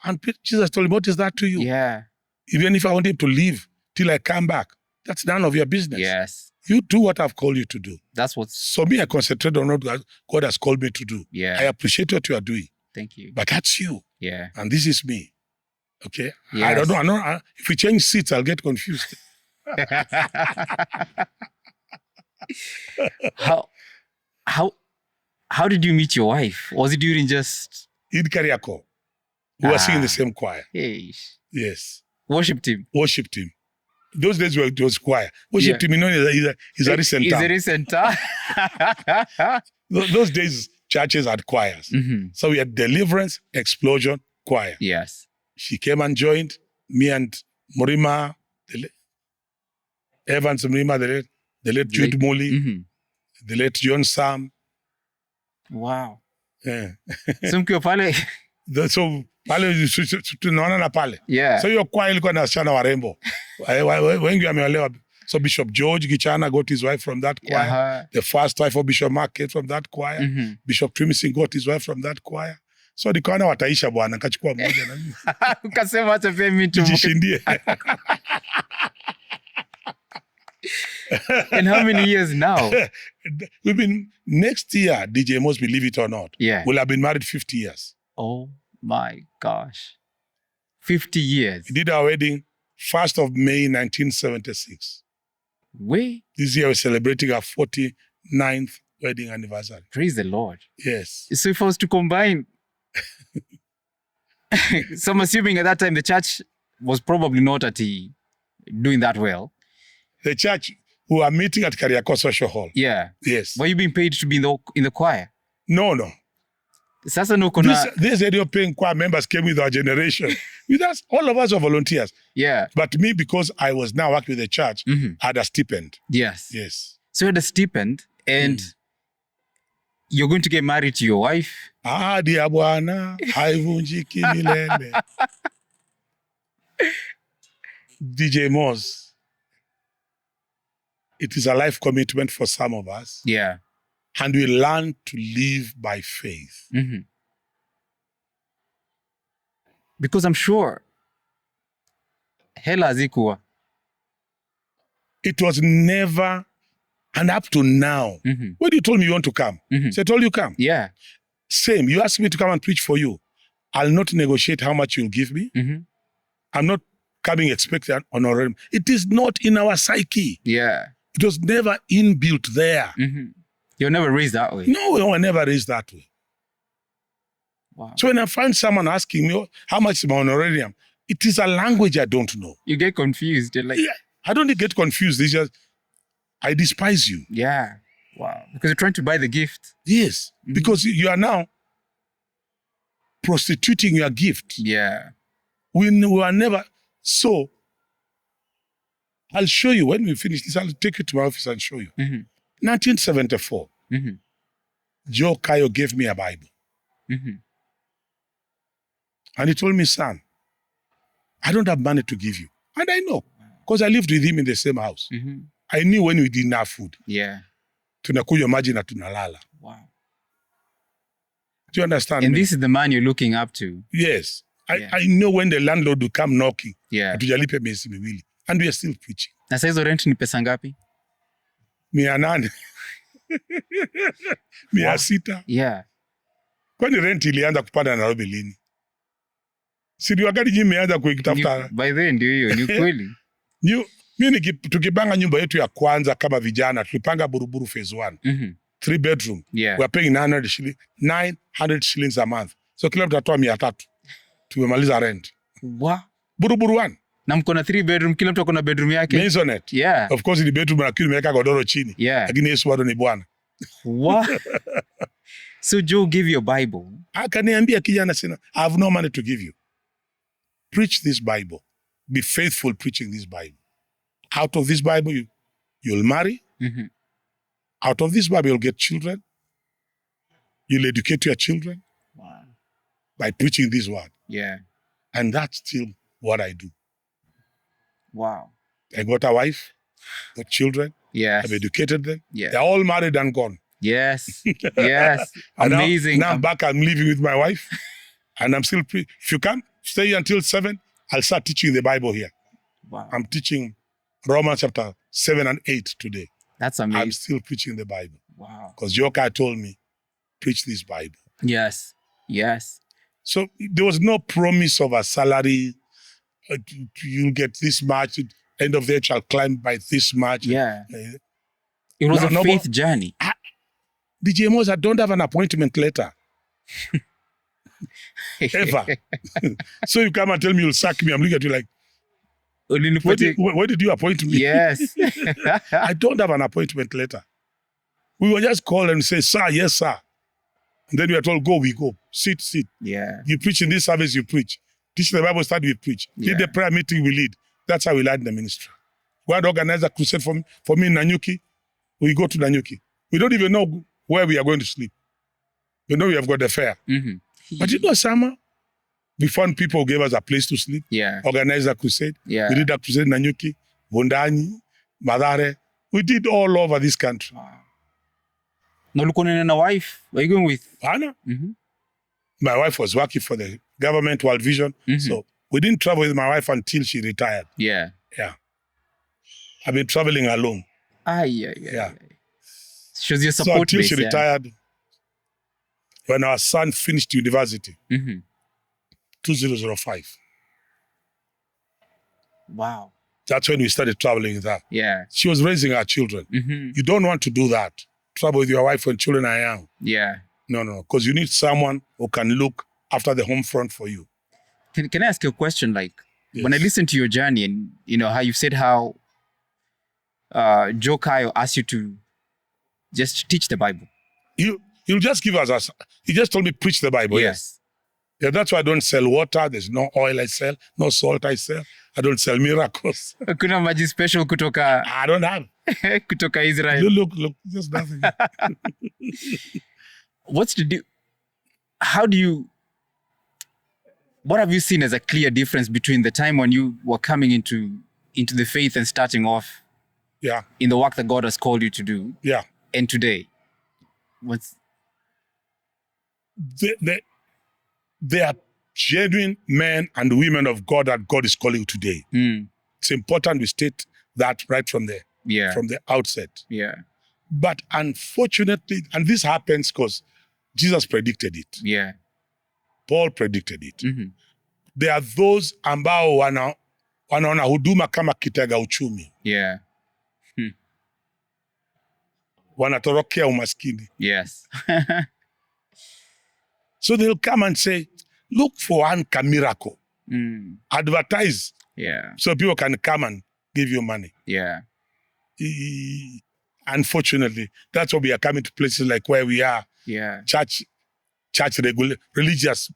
Speaker 2: And Jesus told him, "What is that to you?
Speaker 1: Yeah.
Speaker 2: Even if I want him to leave till I come back, that's none of your business.
Speaker 1: Yes.
Speaker 2: You do what I've called you to do."
Speaker 1: That's what's...
Speaker 2: So me, I concentrate on what God has called me to do.
Speaker 1: Yeah.
Speaker 2: I appreciate what you are doing.
Speaker 1: Thank you.
Speaker 2: But that's you.
Speaker 1: Yeah.
Speaker 2: And this is me. Okay?
Speaker 1: Yes.
Speaker 2: I don't know. If we change seats, I'll get confused.
Speaker 1: How did you meet your wife? Was it during just...
Speaker 2: In Kariako. We were singing the same choir.
Speaker 1: Hey.
Speaker 2: Yes.
Speaker 1: Worship team.
Speaker 2: Those days it was choir. Worship team, is a recent term.
Speaker 1: Is a recent term.
Speaker 2: Those days, churches had choirs. So we had Deliverance, Explosion, choir.
Speaker 1: Yes.
Speaker 2: She came and joined me and Murima, Evans Murima, the late Jude Muli, the late John Sam.
Speaker 1: Wow.
Speaker 2: Yeah.
Speaker 1: So mkiwa pale.
Speaker 2: So pale tunaona na pale.
Speaker 1: Yeah.
Speaker 2: So hiyo choir ilikuwa na wasichana warembo. Wengi wameolewa. So Bishop George Gichana got his wife from that choir. The first wife of Bishop Mark came from that choir. Bishop Trimising got his wife from that choir. So nikaona wataisha bwana, nikachukua mmoja na mimi.
Speaker 1: Ukasema hata pia mimi
Speaker 2: Jishindie.
Speaker 1: And how many years now?
Speaker 2: We've been, next year, DJ Moss, believe it or not, we'll have been married 50 years.
Speaker 1: Oh my gosh. 50 years.
Speaker 2: We did our wedding 1st of May, 1976. This year we're celebrating our 49th wedding anniversary.
Speaker 1: Praise the Lord.
Speaker 2: Yes.
Speaker 1: So if I was to combine, so I'm assuming at that time the church was probably not doing that well.
Speaker 2: The church, we were meeting at Kariako Social Hall.
Speaker 1: Yeah.
Speaker 2: Yes.
Speaker 1: Were you being paid to be in the choir?
Speaker 2: No.
Speaker 1: Sasa no kuna...
Speaker 2: This radio paying choir members came with our generation. With us, all of us were volunteers.
Speaker 1: Yeah.
Speaker 2: But me, because I was now working with the church, I had a stipend.
Speaker 1: Yes.
Speaker 2: Yes.
Speaker 1: So you had a stipend and you're going to get married to your wife?
Speaker 2: Ahadi ya Bwana haivunjiki milele. DJ Moss, it is a life commitment for some of us.
Speaker 1: Yeah.
Speaker 2: And we learn to live by faith.
Speaker 1: Because I'm sure hela hazikuwa.
Speaker 2: It was never, and up to now, when you told me you want to come, so I told you come.
Speaker 1: Yeah.
Speaker 2: Same, you asked me to come and preach for you. I'll not negotiate how much you'll give me. I'm not coming expecting an honorarium. It is not in our psyche.
Speaker 1: Yeah.
Speaker 2: It was never inbuilt there.
Speaker 1: You're never raised that way.
Speaker 2: No, we were never raised that way.
Speaker 1: Wow.
Speaker 2: So when I find someone asking me, how much is my honorarium? It is a language I don't know.
Speaker 1: You get confused. You're like...
Speaker 2: Yeah, I don't get confused. It's just, I despise you.
Speaker 1: Yeah. Wow. Because you're trying to buy the gift.
Speaker 2: Yes. Because you are now prostituting your gift.
Speaker 1: Yeah.
Speaker 2: We were never... So, I'll show you when we finish this. I'll take you to my office and show you. 1974, Joe Kayo gave me a Bible. And he told me, son, I don't have money to give you. And I know, because I lived with him in the same house. I knew when we didn't have food.
Speaker 1: Yeah.
Speaker 2: Tunakunywa maji na tunalala.
Speaker 1: Wow.
Speaker 2: Do you understand
Speaker 1: And
Speaker 2: me?
Speaker 1: this is the man you're looking up to.
Speaker 2: Yes. I know when the landlord will come knocking.
Speaker 1: Yeah.
Speaker 2: Hatujalipe miezi miwili. And we are still preaching.
Speaker 1: Na sasa hizo rent ni pesa ngapi?
Speaker 2: 800 600.
Speaker 1: Yeah.
Speaker 2: Kwani rent ilianza kupanda Nairobi lini? Si wakati nyinyi mmeanza kuitafuta.
Speaker 1: By then ndio hiyo ni kweli.
Speaker 2: Mimi tukipanga nyumba yetu ya kwanza kama vijana tulipanga Buruburu phase 1. 3 bedroom.
Speaker 1: Yeah.
Speaker 2: We are paying 900 shillings a month. So kila mtu atoa 300. Tumemaliza rent.
Speaker 1: Wow.
Speaker 2: Buruburu 1.
Speaker 1: Na mko na 3 bedroom, kila mtu akona bedroom yake.
Speaker 2: Maisonette.
Speaker 1: Yeah.
Speaker 2: Of course ni bedroom lakini nimeweka godoro chini.
Speaker 1: Yeah.
Speaker 2: Lakini Yesu bado ni Bwana.
Speaker 1: Wow. So Joe gave you a Bible.
Speaker 2: Akaniambia kijana sina, I have no money to give you. Preach this Bible. Be faithful preaching this Bible. Out of this Bible you'll marry. Out of this Bible you'll get children. You'll educate your children.
Speaker 1: Wow.
Speaker 2: By preaching this word.
Speaker 1: Yeah.
Speaker 2: And that's still what I do.
Speaker 1: Wow.
Speaker 2: I got a wife, got children.
Speaker 1: Yes.
Speaker 2: I've educated them.
Speaker 1: Yeah.
Speaker 2: They're all married and gone.
Speaker 1: Yes. Yes. Amazing.
Speaker 2: Now I'm back, I'm living with my wife. And I'm still, if you come, stay until 7, I'll start teaching the Bible here.
Speaker 1: Wow.
Speaker 2: I'm teaching Romans chapter 7 and 8 today.
Speaker 1: That's amazing.
Speaker 2: I'm still preaching the Bible.
Speaker 1: Wow.
Speaker 2: Because Joe Kayo told me, preach this Bible.
Speaker 1: Yes. Yes.
Speaker 2: So there was no promise of a salary. You'll get this much. End of the year, I'll climb by this much.
Speaker 1: Yeah. It was a faith journey.
Speaker 2: DJ Mos, I don't have an appointment letter. Ever. So you come and tell me you'll sack me. I'm looking at you like, where did you appoint me?
Speaker 1: Yes.
Speaker 2: I don't have an appointment letter. We were just called and say, sir, yes, sir. And then we are told, go, we go. Sit.
Speaker 1: Yeah.
Speaker 2: You preach in this service, you preach. Teach the Bible study, we preach. Lead the prayer meeting, we lead. That's how we lead the ministry. God organized a crusade for me in Nanyuki. We go to Nanyuki. We don't even know where we are going to sleep. We know we have got the fare. But you know, summer, we found people who gave us a place to sleep.
Speaker 1: Yeah.
Speaker 2: Organized a crusade.
Speaker 1: Yeah.
Speaker 2: We did a crusade in Nanyuki, Bundani, Madare. We did all over this country.
Speaker 1: Wow. No, look on a wife. Where are you going with?
Speaker 2: Anna? My wife was working for the government, World Vision. So we didn't travel with my wife until she retired.
Speaker 1: Yeah.
Speaker 2: Yeah. I've been traveling alone.
Speaker 1: Yeah. She was your support
Speaker 2: so until
Speaker 1: base,
Speaker 2: she retired, when our son finished university, 2005.
Speaker 1: Wow.
Speaker 2: That's when we started traveling with her.
Speaker 1: Yeah.
Speaker 2: She was raising her children. You don't want to do that. Travel with your wife when children are young.
Speaker 1: Yeah.
Speaker 2: No. Because you need someone who can look after the home front for you.
Speaker 1: Can I ask you a question? Like,
Speaker 2: Yes.
Speaker 1: when I listened to your journey and, you know, how you said how Joe Kayo asked you to just teach the Bible.
Speaker 2: He'll just give us he just told me, preach the Bible. Yes. Yeah, that's why I don't sell water. There's no oil I sell, no salt I sell. I don't sell miracles.
Speaker 1: Kuna maji special kutoka
Speaker 2: I don't have.
Speaker 1: kutoka Israel.
Speaker 2: Look, just nothing.
Speaker 1: What have you seen as a clear difference between the time when you were coming into the faith and starting off in the work that God has called you to do and today?
Speaker 2: They are genuine men and women of God that God is calling today. It's important we state that right from the outset.
Speaker 1: Yeah.
Speaker 2: But unfortunately, and this happens because Jesus predicted it.
Speaker 1: Yeah.
Speaker 2: Paul predicted it. There are those ambao wanaona huduma kama kitega uchumi.
Speaker 1: Yeah.
Speaker 2: Wanatorokea umaskini.
Speaker 1: Yes.
Speaker 2: So they'll come and say, look for one miracle. Advertise.
Speaker 1: Yeah.
Speaker 2: So people can come and give you money.
Speaker 1: Yeah.
Speaker 2: Unfortunately, that's why we are coming to places like where we are.
Speaker 1: Yeah.
Speaker 2: Church religious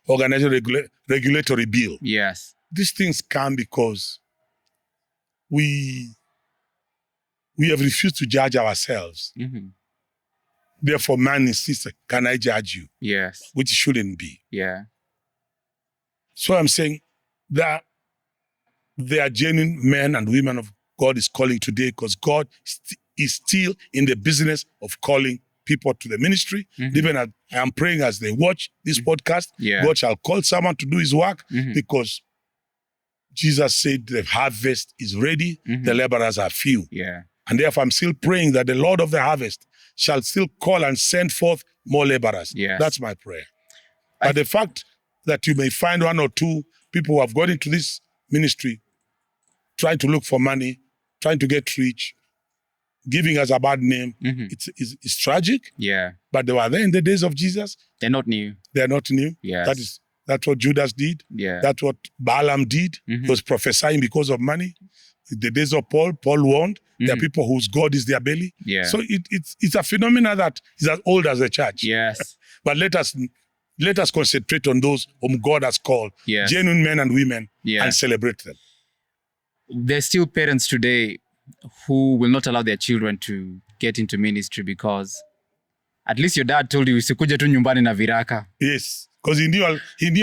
Speaker 2: organization regulatory bill.
Speaker 1: Yes.
Speaker 2: These things come because we have refused to judge ourselves. Therefore, man insists, can I judge you?
Speaker 1: Yes.
Speaker 2: Which shouldn't be.
Speaker 1: Yeah.
Speaker 2: So I'm saying that there are genuine men and women of God is calling today because God is still in the business of calling people to the ministry. Even as I am praying as they watch this podcast, God shall call someone to do his work because Jesus said the harvest is ready, the laborers are few.
Speaker 1: Yeah.
Speaker 2: And therefore, I'm still praying that the Lord of the harvest shall still call and send forth more laborers.
Speaker 1: Yes.
Speaker 2: That's my prayer. But the fact that you may find one or two people who have got into this ministry, trying to look for money, trying to get rich, giving us a bad name, it's tragic.
Speaker 1: Yeah.
Speaker 2: But they were there in the days of Jesus.
Speaker 1: They're not new.
Speaker 2: They're not new.
Speaker 1: Yes.
Speaker 2: That's what Judas did.
Speaker 1: Yeah.
Speaker 2: That's what Balaam did. He was prophesying because of money. In the days of Paul warned, there are people whose God is their belly.
Speaker 1: Yeah.
Speaker 2: So it's a phenomenon that is as old as the church.
Speaker 1: Yes.
Speaker 2: But let us concentrate on those whom God has called, genuine men and women, and celebrate them.
Speaker 1: There's still parents today who will not allow their children to get into ministry because at least your dad told you, usikuje tu nyumbani na viraka.
Speaker 2: Yes, because he knew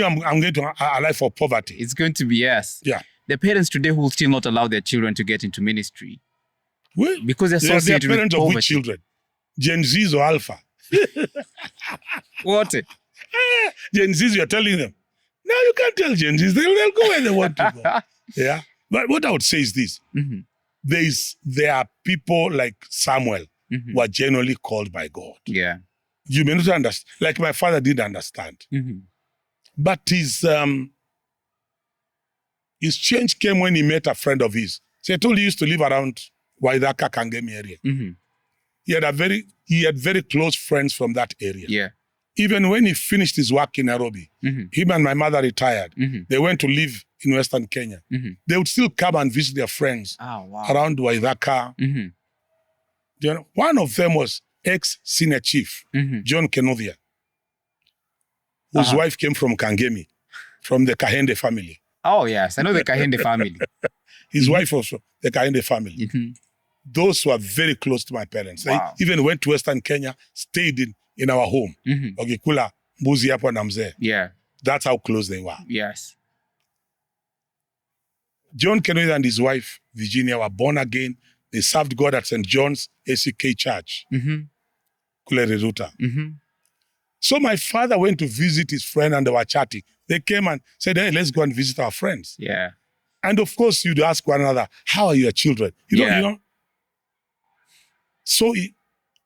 Speaker 2: I'm going to a life of poverty.
Speaker 1: It's going to be, yes.
Speaker 2: Yeah.
Speaker 1: The parents today who will still not allow their children to get into ministry.
Speaker 2: Well,
Speaker 1: because they're associated
Speaker 2: they're parents
Speaker 1: with poverty.
Speaker 2: Of which children? Gen Zs or Alpha?
Speaker 1: What?
Speaker 2: Gen Zs, you're telling them. No, you can't tell Gen Zs. They'll go where they want to go. Yeah. But what I would say is this. There are people like Samuel who are genuinely called by God.
Speaker 1: Yeah.
Speaker 2: You may not understand. Like my father didn't understand. But his change came when he met a friend of his. So I told he used to live around Waidaka, Kangemi area. He had very close friends from that area.
Speaker 1: Yeah.
Speaker 2: Even when he finished his work in Nairobi, him and my mother retired. They went to live in Western Kenya. They would still come and visit their friends around Waidaka. You know, one of them was ex-senior chief, John Kenuthia, whose wife came from Kangemi, from the Kahende family.
Speaker 1: Oh, yes. I know the Kahende family.
Speaker 2: His wife also, the Kahende family. Those were very close to my parents.
Speaker 1: Wow.
Speaker 2: They even went to Western Kenya, stayed in our home. Ogikula, mbuzi hapo na mzee.
Speaker 1: Yeah.
Speaker 2: That's how close they were.
Speaker 1: Yes.
Speaker 2: John Kenuthia and his wife, Virginia, were born again. They served God at St. John's ACK Church, Kule Riruta. So my father went to visit his friend and they were chatting. They came and said, hey, let's go and visit our friends.
Speaker 1: Yeah.
Speaker 2: And of course, you'd ask one another, how are your children? You know? So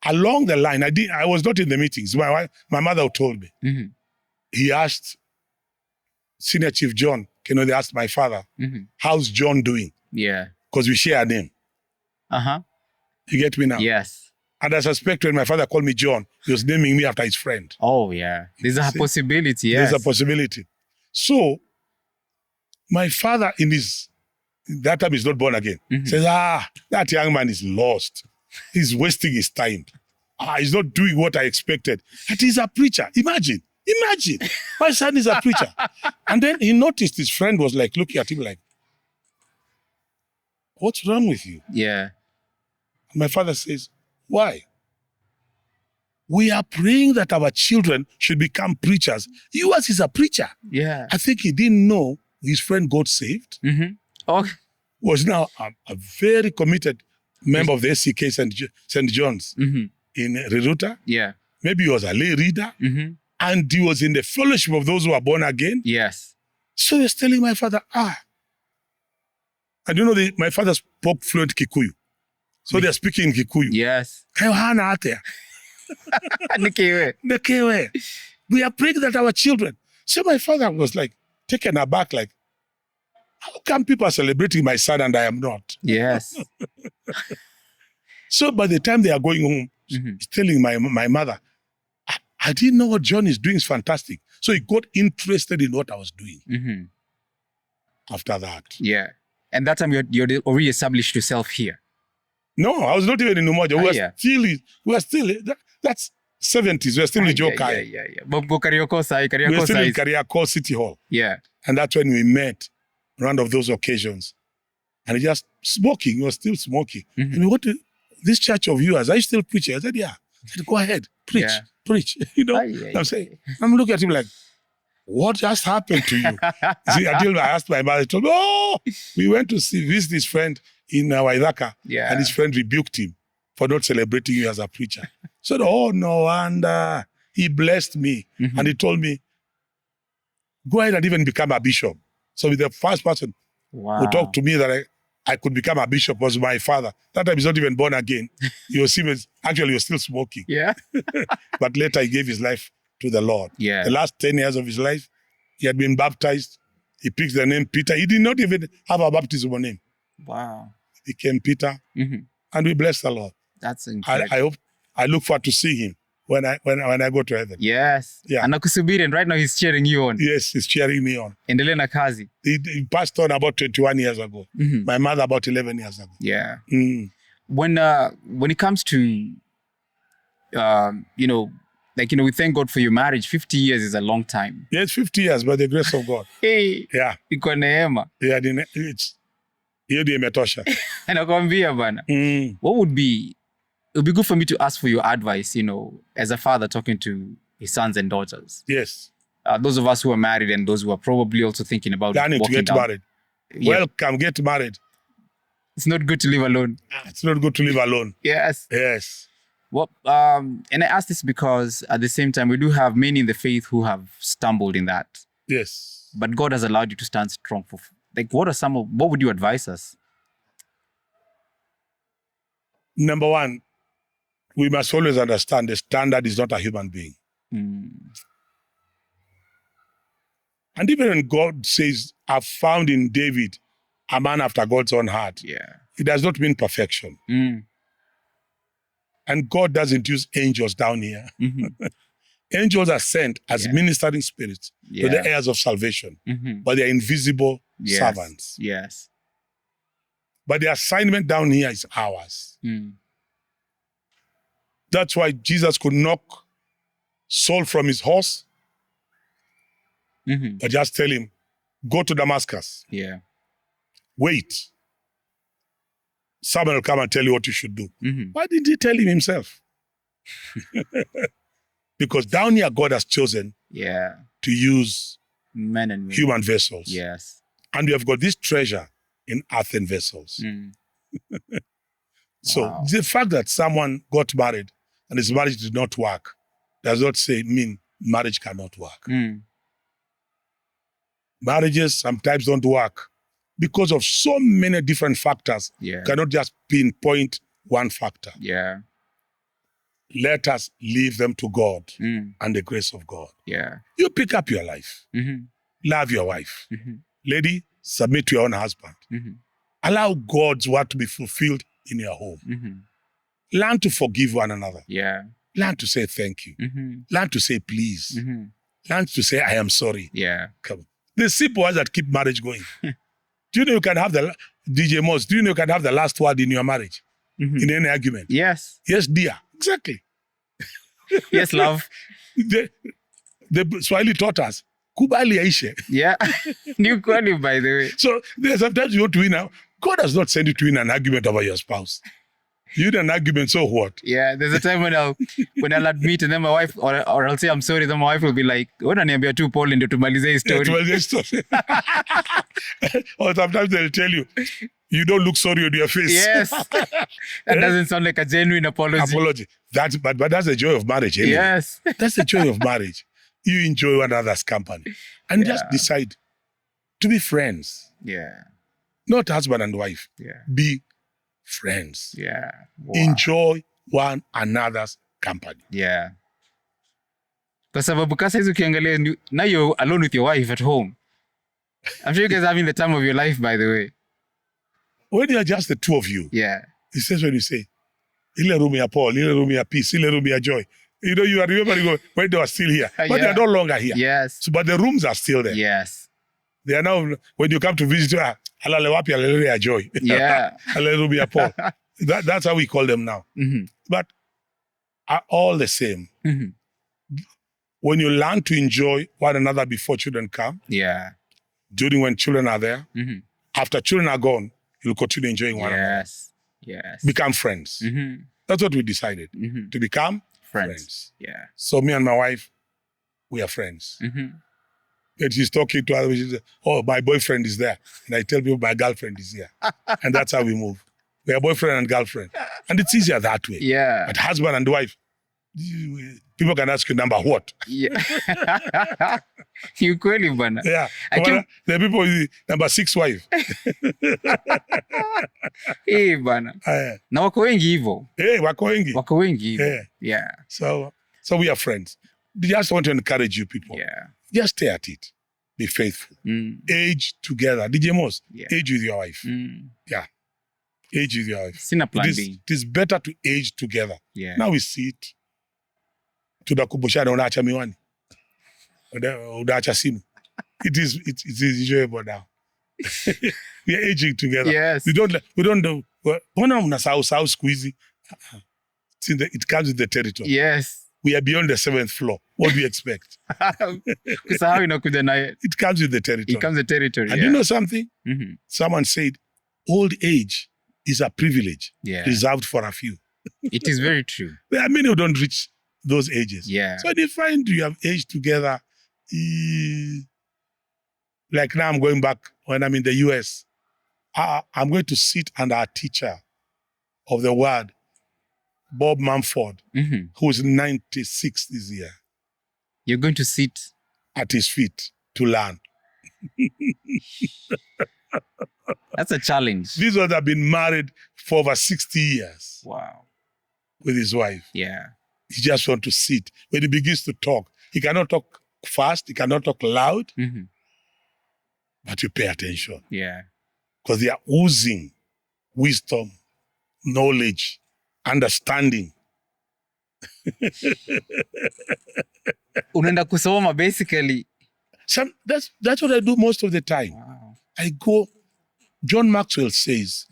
Speaker 2: along the line, I was not in the meetings. My mother told me. He asked Senior Chief John, they asked my father, how's John doing?
Speaker 1: Yeah.
Speaker 2: Because we share a name. You get me now?
Speaker 1: Yes.
Speaker 2: And I suspect when my father called me John, he was naming me after his friend.
Speaker 1: Oh, yeah. There's a possibility, yes.
Speaker 2: There's a possibility. So, my father that time he's not born again, says, that young man is lost. He's wasting his time. He's not doing what I expected. And he's a preacher. Imagine, my son is a preacher. And then he noticed his friend was like looking at him like, what's wrong with you?
Speaker 1: Yeah.
Speaker 2: My father says, why? We are praying that our children should become preachers. Yours is a preacher.
Speaker 1: Yeah.
Speaker 2: I think he didn't know his friend got saved.
Speaker 1: Okay.
Speaker 2: Was now a very committed member of the SCK St. John's in Riruta.
Speaker 1: Yeah.
Speaker 2: Maybe he was a lay reader. And he was in the fellowship of those who are born again.
Speaker 1: Yes.
Speaker 2: So he was telling my father, and you know, my father spoke fluent Kikuyu. So they're speaking Kikuyu.
Speaker 1: Yes.
Speaker 2: Nekewe. We are praying that our children. So my father was like taken aback, like, how come people are celebrating my son and I am not?
Speaker 1: Yes.
Speaker 2: So by the time they are going home, he's telling my mother, I didn't know what John is doing is fantastic. So he got interested in what I was doing. After that.
Speaker 1: Yeah. And that time you're already established yourself here.
Speaker 2: No, I was not even in Umoja. We were still, that's 70s. We were still in Joe Kayo.
Speaker 1: Yeah. We were still
Speaker 2: in Kariako City Hall.
Speaker 1: Yeah.
Speaker 2: And that's when we met on one of those occasions. And he just smoking. He was still smoking. And what this church of yours, are you still preaching? I said, yeah. I said, go ahead, preach. You know, I'm saying, I'm looking at him like, what just happened to you? See, until I asked my mother, she told me, we went to visit his friend in Waidaka, and his friend rebuked him for not celebrating you as a preacher. So, no wonder. He blessed me. And he told me, go ahead and even become a bishop. So with the first person who talked to me that I could become a bishop was my father. That time he's not even born again. He was still smoking.
Speaker 1: Yeah.
Speaker 2: But later he gave his life to the Lord.
Speaker 1: Yeah.
Speaker 2: The last 10 years of his life, he had been baptized. He picked the name Peter. He did not even have a baptismal name.
Speaker 1: Wow.
Speaker 2: He became Peter. And we bless the Lord.
Speaker 1: That's incredible.
Speaker 2: I hope, I look forward to see him when I go to heaven.
Speaker 1: Yes.
Speaker 2: Yeah.
Speaker 1: Anakusubiri, and right now he's cheering you on.
Speaker 2: Yes, he's cheering me on.
Speaker 1: Endelea na kazi.
Speaker 2: He passed on about 21 years ago. My mother about 11 years ago.
Speaker 1: Yeah.
Speaker 2: Mm.
Speaker 1: When it comes to, we thank God for your marriage. 50 years is a long time.
Speaker 2: Yes, 50 years by the grace of God.
Speaker 1: Hey.
Speaker 2: Yeah.
Speaker 1: Iko neema.
Speaker 2: Yeah, hiyo ndio imetosha.
Speaker 1: Nakwambia bana. What would be, it would be good for me to ask for your advice, as a father talking to his sons and daughters.
Speaker 2: Yes.
Speaker 1: Those of us who are married and those who are probably also thinking about
Speaker 2: planning to get married.
Speaker 1: Yeah.
Speaker 2: Welcome, get married.
Speaker 1: It's not good to live alone.
Speaker 2: It's not good to live alone.
Speaker 1: Yes.
Speaker 2: Yes.
Speaker 1: Well, and I ask this because at the same time, we do have many in the faith who have stumbled in that.
Speaker 2: Yes.
Speaker 1: But God has allowed you to stand strong for, what would you advise us?
Speaker 2: Number one, we must always understand the standard is not a human being. And even when God says, I've found in David a man after God's own heart, it does not mean perfection. And God doesn't use angels down here. Angels are sent as ministering spirits to the heirs of salvation, but they are invisible servants.
Speaker 1: Yes.
Speaker 2: But the assignment down here is ours. That's why Jesus could knock Saul from his horse, but just tell him, go to Damascus.
Speaker 1: Yeah.
Speaker 2: Wait. Someone will come and tell you what you should do. Why didn't he tell him himself? Because down here, God has chosen to use
Speaker 1: men and women,
Speaker 2: human vessels.
Speaker 1: Yes.
Speaker 2: And we have got this treasure in earthen vessels. So the fact that someone got married and his marriage did not work does not mean marriage cannot work. Marriages sometimes don't work because of so many different factors. You cannot just pinpoint one factor.
Speaker 1: Yeah.
Speaker 2: Let us leave them to God and the grace of God.
Speaker 1: Yeah.
Speaker 2: You pick up your life. Love your wife. Lady, submit to your own husband. Allow God's word to be fulfilled in your home. Learn to forgive one another.
Speaker 1: Yeah.
Speaker 2: Learn to say thank you. Learn to say please. Learn to say I am sorry.
Speaker 1: Yeah.
Speaker 2: Come on. The simple words that keep marriage going. Do you know you can have DJ Moss, do you know you can have the last word in your marriage? In any argument?
Speaker 1: Yes.
Speaker 2: Yes, dear. Exactly.
Speaker 1: Yes, love.
Speaker 2: The Swahili taught us, kubali yaishe.
Speaker 1: Yeah. New quality, by the way.
Speaker 2: So sometimes you want to win. God has not sent you to win an argument over your spouse. You win an argument, so what?
Speaker 1: Yeah, there's a time when I'll admit and then my wife, or I'll say I'm sorry, then my wife will be like, unaniambia tu pole ndio tumalize hii story.
Speaker 2: Or sometimes they'll tell you, you don't look sorry on your face.
Speaker 1: Yes. That doesn't sound like a genuine apology.
Speaker 2: But that's the joy of marriage. Anyway.
Speaker 1: Yes.
Speaker 2: That's the joy of marriage. You enjoy one another's company. And just decide to be friends.
Speaker 1: Yeah.
Speaker 2: Not husband and wife.
Speaker 1: Yeah.
Speaker 2: Be friends.
Speaker 1: Yeah. Wow.
Speaker 2: Enjoy one another's company.
Speaker 1: Yeah. Kwa sababu kasa hizo ukiangalia, now you're alone with your wife at home. I'm sure you guys are having the time of your life, by the way.
Speaker 2: When you're just the two of you, it says when you say, ile room ya Paul, ile room ya peace, ile room ya joy. You know, you are remembering when they were still here. But they are no longer here.
Speaker 1: Yes.
Speaker 2: So, but the rooms are still there.
Speaker 1: Yes.
Speaker 2: They are now, when you come to visit, alale wapi, alele ya joy.
Speaker 1: Yeah.
Speaker 2: Alele room ya Paul. That's how we call them now. But are all the same. When you learn to enjoy one another before children come, during when children are there, after children are gone, you'll continue enjoying one another.
Speaker 1: Yes.
Speaker 2: Become friends. That's what we decided, to become friends.
Speaker 1: Yeah.
Speaker 2: So me and my wife, we are friends. And she's talking to her, she says, oh, my boyfriend is there. And I tell people my girlfriend is here. And that's how we move. We are boyfriend and girlfriend. And it's easier that way.
Speaker 1: Yeah.
Speaker 2: But husband and wife, People can ask you number what?
Speaker 1: Yeah. Ni ukweli bana.
Speaker 2: Yeah.
Speaker 1: I
Speaker 2: The people with number 6 wife.
Speaker 1: bana. Na wako wengi hivyo.
Speaker 2: Wako wengi.
Speaker 1: Wako wengi hivyo. Yeah.
Speaker 2: So we are friends. We just want to encourage you people.
Speaker 1: Yeah.
Speaker 2: Just stay at it. Be faithful. Age together. DJ Mos, age with your wife. Yeah. Age with your wife.
Speaker 1: Sina plan B.
Speaker 2: It is better to age together.
Speaker 1: Yeah.
Speaker 2: Now we sit. Tunakumbushana unaacha miwani. Unaacha simu. It is enjoyable now. We are aging together.
Speaker 1: Yes.
Speaker 2: We don't know. Mbona mnasahau siku hizi? It comes with the territory.
Speaker 1: Yes.
Speaker 2: We are beyond the 7th floor. What do you expect?
Speaker 1: Kusahau inakuja na
Speaker 2: It comes with the territory.
Speaker 1: It comes with the territory.
Speaker 2: And you know something? Someone said, old age is a privilege reserved for a few.
Speaker 1: It is very true.
Speaker 2: There are many who don't reach those ages.
Speaker 1: Yeah.
Speaker 2: So they find you have aged together. Like now I'm going back when I'm in the US. I'm going to sit under a teacher of the word, Bob Mumford, who's 96 this year.
Speaker 1: You're going to sit
Speaker 2: at his feet to learn.
Speaker 1: That's a challenge.
Speaker 2: These ones have been married for over 60 years.
Speaker 1: Wow.
Speaker 2: With his wife.
Speaker 1: Yeah.
Speaker 2: He just wants to sit. When he begins to talk, he cannot talk fast, he cannot talk loud, but you pay attention.
Speaker 1: Yeah.
Speaker 2: Because they are oozing wisdom, knowledge, understanding.
Speaker 1: Unaenda kusoma basically.
Speaker 2: That's what I do most of the time.
Speaker 1: Wow.
Speaker 2: I go, John Maxwell says,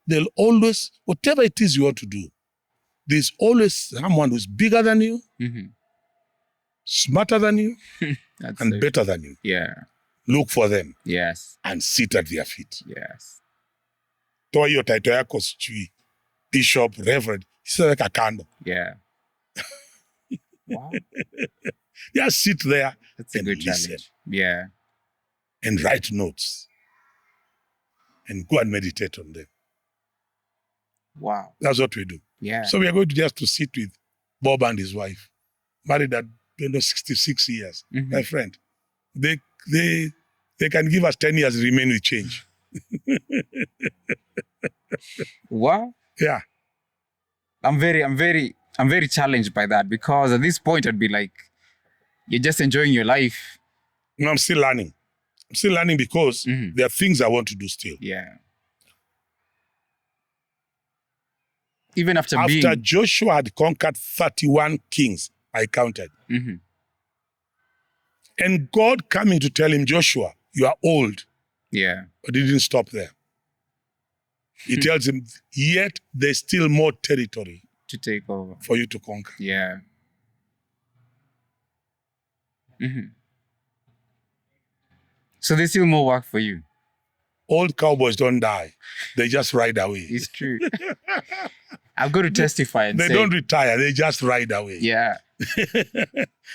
Speaker 2: they'll always, whatever it is you want to do, there's always someone who's bigger than you, smarter than you, and better than you.
Speaker 1: Yeah.
Speaker 2: Look for them.
Speaker 1: Yes.
Speaker 2: And sit at their feet.
Speaker 1: Yes.
Speaker 2: Toa hiyo title yako sijui, Bishop, Reverend, isiweka kando.
Speaker 1: Yeah. Wow.
Speaker 2: Just sit there.
Speaker 1: That's a good
Speaker 2: listen.
Speaker 1: challenge. Yeah.
Speaker 2: And write notes. And go and meditate on them.
Speaker 1: Wow.
Speaker 2: That's what we do.
Speaker 1: Yeah.
Speaker 2: So we are going to just to sit with Bob and his wife, married at 66 years. My friend, they can give us 10 years remain with change.
Speaker 1: Wow.
Speaker 2: Yeah.
Speaker 1: I'm very challenged by that, because at this point I'd be like, you're just enjoying your life.
Speaker 2: No, I'm still learning. I'm still learning because there are things I want to do still.
Speaker 1: Yeah. Even after
Speaker 2: Joshua had conquered 31 kings, I counted. And God coming to tell him, Joshua, you are old.
Speaker 1: Yeah.
Speaker 2: But he didn't stop there. He tells him, yet there's still more territory
Speaker 1: to take over
Speaker 2: for you to conquer.
Speaker 1: Yeah. So there's still more work for you.
Speaker 2: Old cowboys don't die. They just ride away.
Speaker 1: It's true. I've got to testify and
Speaker 2: they
Speaker 1: say,
Speaker 2: don't retire. They just ride away.
Speaker 1: Yeah.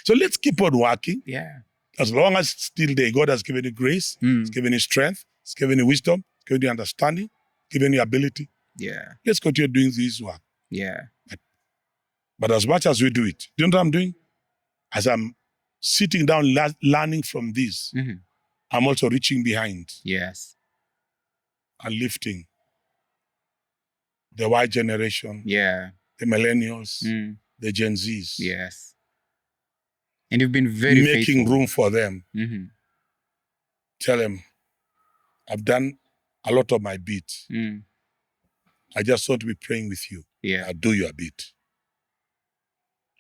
Speaker 2: So let's keep on working.
Speaker 1: Yeah.
Speaker 2: As long as it's still there, God has given you grace, He's given you strength, He's given you wisdom, He's given you understanding, given you ability.
Speaker 1: Yeah.
Speaker 2: Let's continue doing this work.
Speaker 1: Yeah.
Speaker 2: But as much as we do it, do you know what I'm doing? As I'm sitting down learning from this, I'm also reaching behind.
Speaker 1: Yes.
Speaker 2: And lifting the Y generation.
Speaker 1: Yeah.
Speaker 2: The millennials. The Gen Zs.
Speaker 1: Yes. And you've been very
Speaker 2: making
Speaker 1: faithful.
Speaker 2: room for them. Tell them, I've done a lot of my bit. I just want to be praying with you.
Speaker 1: Yeah.
Speaker 2: I'll do your bit.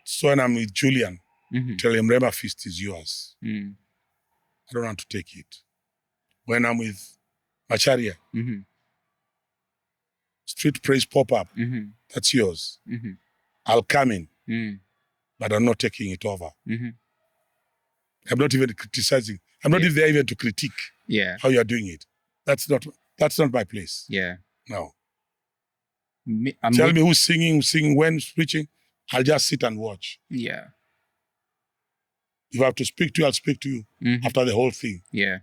Speaker 2: So when I'm with Julian, tell him, Rema Feast is yours. I don't want to take it. When I'm with Macharia, Street Praise Pop-Up, that's yours. I'll come in, but I'm not taking it over. I'm not even criticizing. I'm not even there even to critique how you're doing it. That's not my place.
Speaker 1: Yeah.
Speaker 2: No. Tell me who's singing, when, who's preaching. I'll just sit and watch.
Speaker 1: Yeah.
Speaker 2: If I have to speak to you, I'll speak to you after the whole thing.
Speaker 1: Yeah.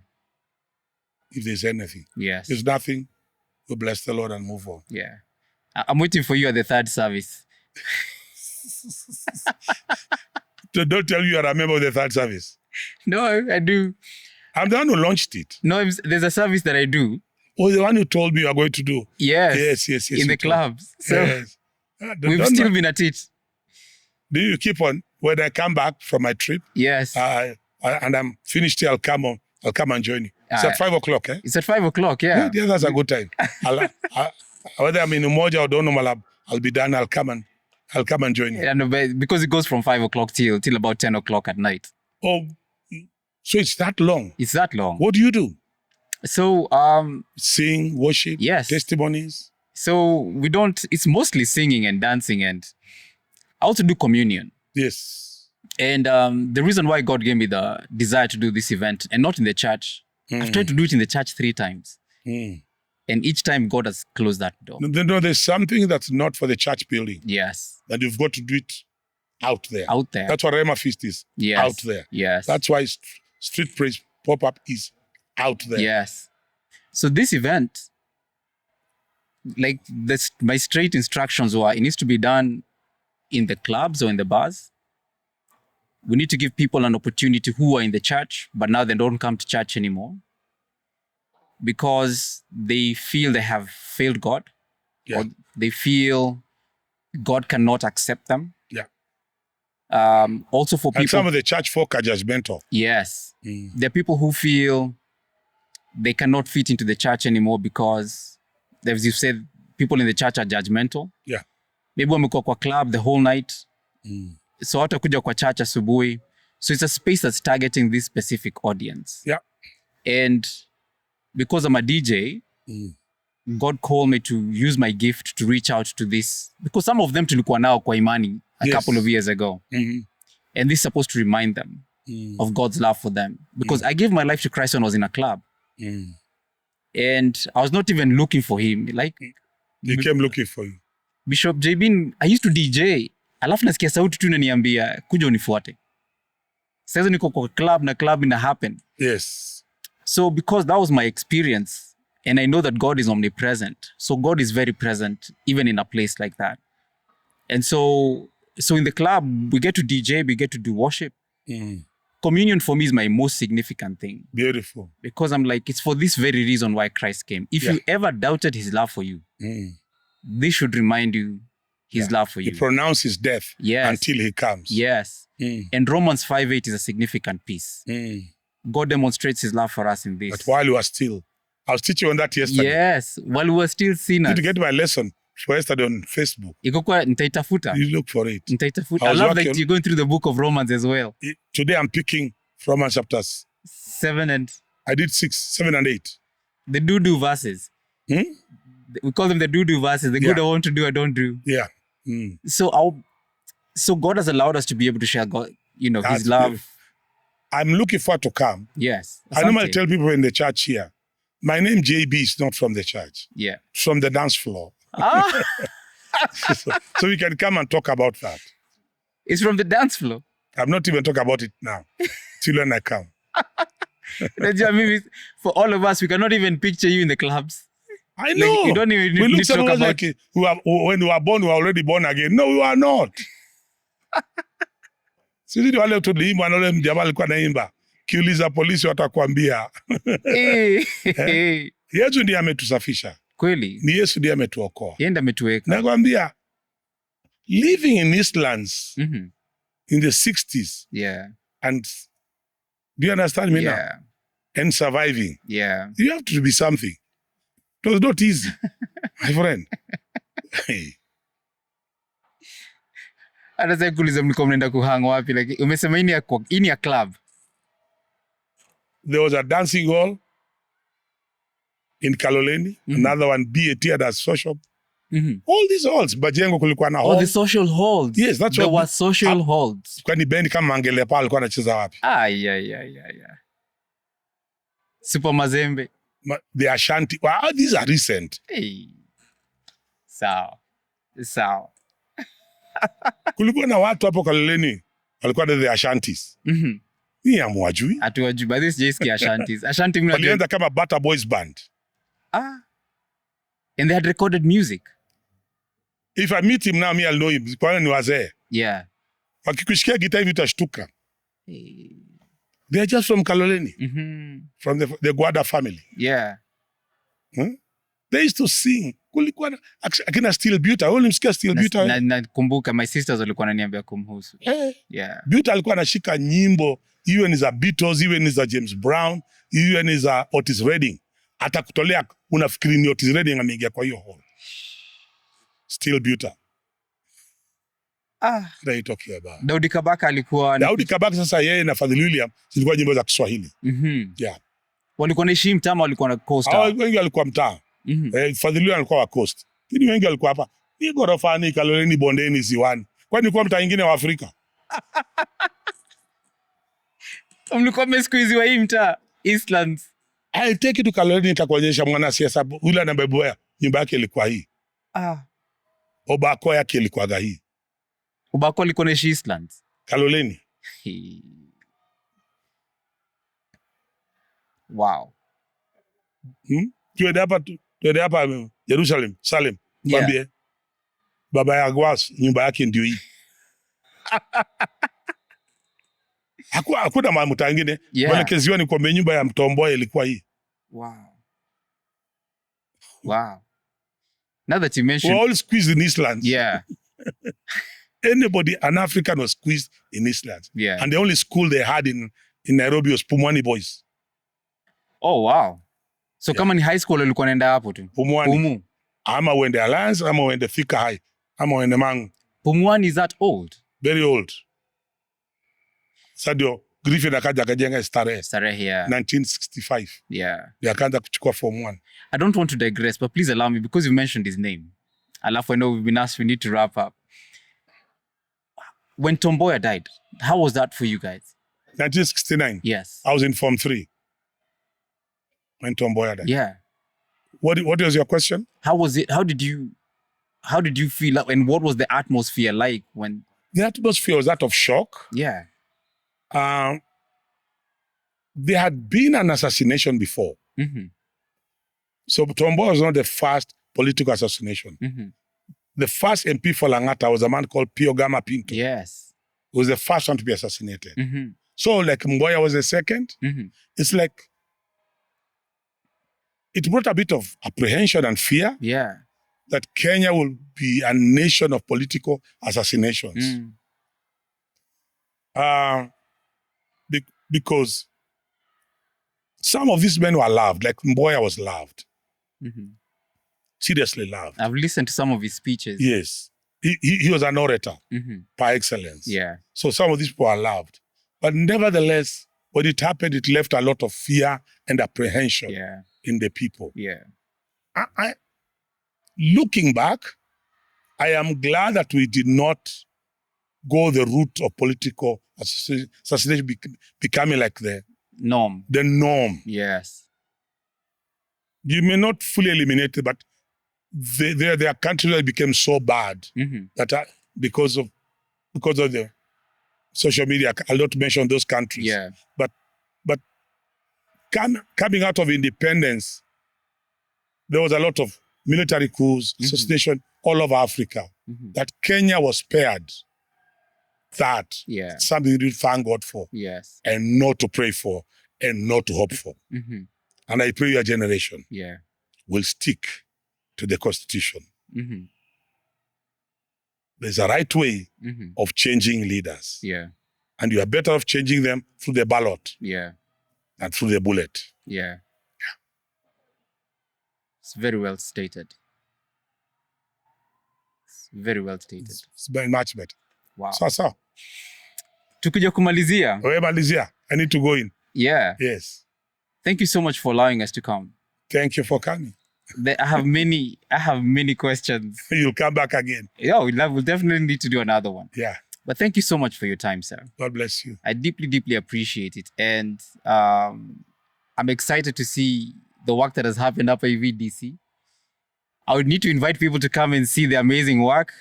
Speaker 2: If there's anything.
Speaker 1: Yes.
Speaker 2: If there's nothing, we'll bless the Lord and move on.
Speaker 1: Yeah. I'm waiting for you at the third service.
Speaker 2: Don't tell me you are a member of the third service.
Speaker 1: No, I do.
Speaker 2: I'm the one who launched it.
Speaker 1: No, there's a service that I do.
Speaker 2: Oh, the one you told me you are going to do.
Speaker 1: Yes.
Speaker 2: Yes.
Speaker 1: In the clubs. So
Speaker 2: yes.
Speaker 1: we've still been at it.
Speaker 2: Do you keep on? When I come back from my trip,
Speaker 1: yes,
Speaker 2: and I'm finished here, I'll come and join you. It's at 5 o'clock, eh?
Speaker 1: It's at 5 o'clock, yeah.
Speaker 2: Yeah, that's a good time. Whether I'm in Umoja or don't know, I'll be done. I'll come and join you.
Speaker 1: Yeah, no, because it goes from 5 o'clock till about 10 o'clock at night.
Speaker 2: Oh, so it's that long?
Speaker 1: It's that long.
Speaker 2: What do you do?
Speaker 1: So,
Speaker 2: sing, worship,
Speaker 1: yes,
Speaker 2: testimonies.
Speaker 1: So it's mostly singing and dancing, and I also do communion.
Speaker 2: Yes.
Speaker 1: And the reason why God gave me the desire to do this event and not in the church, I've tried to do it in the church 3 times. And each time God has closed that door.
Speaker 2: No, there's something that's not for the church building.
Speaker 1: Yes.
Speaker 2: And you've got to do it out there.
Speaker 1: Out there.
Speaker 2: That's what Rema Feast is.
Speaker 1: Yes.
Speaker 2: Out there.
Speaker 1: Yes.
Speaker 2: That's why Street Praise Pop-Up is out there.
Speaker 1: Yes. So this event, like my straight instructions were, it needs to be done in the clubs or in the bars. We need to give people an opportunity who are in the church, but now they don't come to church anymore because they feel they have failed God, or they feel God cannot accept them.
Speaker 2: Yeah.
Speaker 1: Also for people.
Speaker 2: And some of the church folk are judgmental.
Speaker 1: Yes. There are people who feel they cannot fit into the church anymore because, as you said, people in the church are judgmental.
Speaker 2: Yeah.
Speaker 1: Maybe wamekuwa kwa club the whole night. So hata kuja kwa church asubuhi. So it's a space that's targeting this specific audience.
Speaker 2: Yeah.
Speaker 1: And because I'm a DJ, God called me to use my gift to reach out to this. Because some of them tulikuwa nao kwa imani a couple of years ago. And this is supposed to remind them of God's love for them. Because I gave my life to Christ when I was in a club. And I was not even looking for him. Like,
Speaker 2: he came looking for you.
Speaker 1: Bishop JB, I used to DJ. Alafu nasikia sauti tu inaniambia kuja unifuate. Sasa niko kwa club na club ina happen.
Speaker 2: Yes.
Speaker 1: So because that was my experience, and I know that God is omnipresent. So God is very present even in a place like that. And so in the club, we get to DJ, we get to do worship. Communion for me is my most significant thing.
Speaker 2: Beautiful.
Speaker 1: Because I'm like, it's for this very reason why Christ came. If you ever doubted his love for you, this should remind you his love for you.
Speaker 2: He pronounced his death until he comes.
Speaker 1: Yes. And Romans 5:8 is a significant piece. God demonstrates his love for us in this.
Speaker 2: But while you are still, I was teaching on that yesterday.
Speaker 1: Yes, while we were still sinners.
Speaker 2: Did you get my lesson for yesterday on Facebook?
Speaker 1: Nitaitafuta.
Speaker 2: You look for it.
Speaker 1: Nitaitafuta. I love that you're going through the book of Romans as well.
Speaker 2: Today I'm picking Romans chapters
Speaker 1: 7 and...
Speaker 2: I did 6, 7 and 8.
Speaker 1: The do-do verses. We call them the do-do verses. The good I want to do, I don't do.
Speaker 2: Yeah.
Speaker 1: So God has allowed us to be able to share God, his love.
Speaker 2: Beautiful. I'm looking forward to come.
Speaker 1: Yes.
Speaker 2: I normally tell people in the church here, my name JB is not from the church.
Speaker 1: Yeah.
Speaker 2: It's from the dance floor. So we can come and talk about that.
Speaker 1: It's from the dance floor.
Speaker 2: I'm not even talking about it now. Till when I come.
Speaker 1: For all of us, we cannot even picture you in the clubs.
Speaker 2: I know.
Speaker 1: Like, you don't even need to talk about
Speaker 2: like when we were born, we were already born again. No, we were not. Sisi wale tuliimba na ule mjamaa alikuwa naimba. Kiuliza polisi watakwambia. Yesu ndiye ametusafisha.
Speaker 1: Kweli.
Speaker 2: Ni Yesu ndiye ametuokoa.
Speaker 1: Yeye ndiye ametuweka.
Speaker 2: Nakwambia, living in Eastlands in the 60s.
Speaker 1: Yeah.
Speaker 2: And do you understand me now? And surviving.
Speaker 1: Yeah.
Speaker 2: You have to be something. It was not easy, my friend.
Speaker 1: Anaweza kuuliza mlikuwa mnaenda kuhang wapi? Like, umesema ini ya club.
Speaker 2: There was a dancing hall in Kaloleni, another one BAT at a social. All these halls, Bajengo kulikuwa na hall.
Speaker 1: Oh, the social halls.
Speaker 2: Yes, that's
Speaker 1: there were social halls.
Speaker 2: Kwani bendi kama Mangele pale alikuwa anacheza wapi?
Speaker 1: Yeah. Super Mazembe.
Speaker 2: The Ashanti. Wow, these are recent.
Speaker 1: Hey. Sawa.
Speaker 2: Kulikuwa na watu hapo Kaloleni walikuwa the Ashantis. Ni amwajui?
Speaker 1: Atuwajui, but this JSK Ashantis. Ashanti mna
Speaker 2: walianza kama Butter Boys Band.
Speaker 1: And they had recorded music.
Speaker 2: If I meet him now, I'll know him. Kwani ni wazee.
Speaker 1: Yeah.
Speaker 2: Wakikushikia gitaa hivi utashtuka. They are just from Kaloleni. From the Gwada family.
Speaker 1: Yeah.
Speaker 2: They used to sing. Kulikuwa na akina Still Buta. Wewe ulimsikia Still Buta?
Speaker 1: Nakumbuka my sisters walikuwa wananiambia kumhusu. Yeah.
Speaker 2: Buta alikuwa anashika nyimbo, iwe ni za Beatles, iwe ni za James Brown, iwe ni za Otis Redding. Atakutolea unafikiri ni Otis Redding ameingia kwa hiyo hall. Still Buta.
Speaker 1: Daudi Kabaka alikuwa...
Speaker 2: Daudi Kabaka sasa yeye na Fadhili William zilikuwa nyimbo za Kiswahili.
Speaker 1: Yeah. Walikuwa naishi mtaa ama walikuwa na coast?
Speaker 2: Wengi walikuwa mtaa. Fadhili William alikuwa wa coast. Lakini wengi walikuwa hapa. Ni Gorofani, Kaloleni, Bondeni, Ziwani. Kwani kwa mtaa mwingine wa Afrika?
Speaker 1: Mlikuwa mmesqueeze hii mtaa Eastlands.
Speaker 2: I'll take you to Kaloleni nitakuonyesha mwanasiasa yule anabeboa nyumba yake ilikuwa hii. Obako yake ilikuwa hii.
Speaker 1: Obako alikuwa naishi Eastlands.
Speaker 2: Kaloleni.
Speaker 1: Wow.
Speaker 2: Tuende hapa Jerusalem, Salem. Mwambie baba ya Gwas nyumba yake ndio hii. Hakuna mambo mengine. Mwelekeziwa ni kwa nyumba ya Mtomboya ilikuwa hii.
Speaker 1: Wow. Now that you mentioned,
Speaker 2: we're all squeezed in Eastlands.
Speaker 1: Yeah.
Speaker 2: An African was squeezed in Eastlands.
Speaker 1: Yeah.
Speaker 2: And the only school they had in Nairobi was Pumwani Boys.
Speaker 1: Oh, wow. So kama ni high school ulikuwa naenda hapo tu?
Speaker 2: Pumwani. Ama uende Alliance, ama uende Thika High, ama uende Mangu.
Speaker 1: Pumwani is that old?
Speaker 2: Very old. Sadio Griffin akajenga Starehe.
Speaker 1: Yeah.
Speaker 2: 1965.
Speaker 1: Yeah.
Speaker 2: Akaanza kuchukua form 1.
Speaker 1: I don't want to digress, but please allow me, because you mentioned his name. Alafu, I know we've been asked, we need to wrap up. When Tomboya died, how was that for you guys?
Speaker 2: 1969.
Speaker 1: Yes.
Speaker 2: I was in form 3 when Tomboya died.
Speaker 1: Yeah.
Speaker 2: What was your question?
Speaker 1: How was it? How did you feel, and what was the atmosphere like when?
Speaker 2: The atmosphere was that of shock.
Speaker 1: Yeah.
Speaker 2: There had been an assassination before. So Tomboya was not the first political assassination. The first MP for Langata was a man called Pio Gama Pinto.
Speaker 1: Yes.
Speaker 2: He was the first one to be assassinated. So like Mboya was the second. It's like, it brought a bit of apprehension and fear.
Speaker 1: Yeah.
Speaker 2: That Kenya will be a nation of political assassinations. Because some of these men were loved, like Mboya was loved. Seriously loved.
Speaker 1: I've listened to some of his speeches.
Speaker 2: Yes. He was an orator par excellence.
Speaker 1: Yeah.
Speaker 2: So some of these people are loved. But nevertheless, when it happened, it left a lot of fear and apprehension in the people.
Speaker 1: Yeah.
Speaker 2: Looking back, I am glad that we did not go the route of political assassination becoming like the
Speaker 1: norm.
Speaker 2: The norm.
Speaker 1: Yes.
Speaker 2: You may not fully eliminate it, but there are countries that became so bad that because of the social media, I'll not mention those countries.
Speaker 1: Yeah.
Speaker 2: But coming out of independence, there was a lot of military coups, assassination all over Africa. That Kenya was spared. That something to thank God for.
Speaker 1: Yes.
Speaker 2: And not to pray for and not to hope for. And I pray your generation will stick to the Constitution. There's a right way of changing leaders.
Speaker 1: Yeah.
Speaker 2: And you are better off changing them through the ballot than through the bullet.
Speaker 1: Yeah. It's very well stated. It's very well stated.
Speaker 2: It's very much better.
Speaker 1: Wow.
Speaker 2: So.
Speaker 1: Tukija kumalizia.
Speaker 2: Wewe malizia. I need to go in.
Speaker 1: Yeah.
Speaker 2: Yes.
Speaker 1: Thank you so much for allowing us to come.
Speaker 2: Thank you for coming.
Speaker 1: I have many questions.
Speaker 2: You'll come back again.
Speaker 1: Yeah, we'll definitely need to do another one.
Speaker 2: Yeah.
Speaker 1: But thank you so much for your time, sir.
Speaker 2: God bless you.
Speaker 1: I deeply, deeply appreciate it. And I'm excited to see the work that has happened up at VDC. I would need to invite people to come and see the amazing work.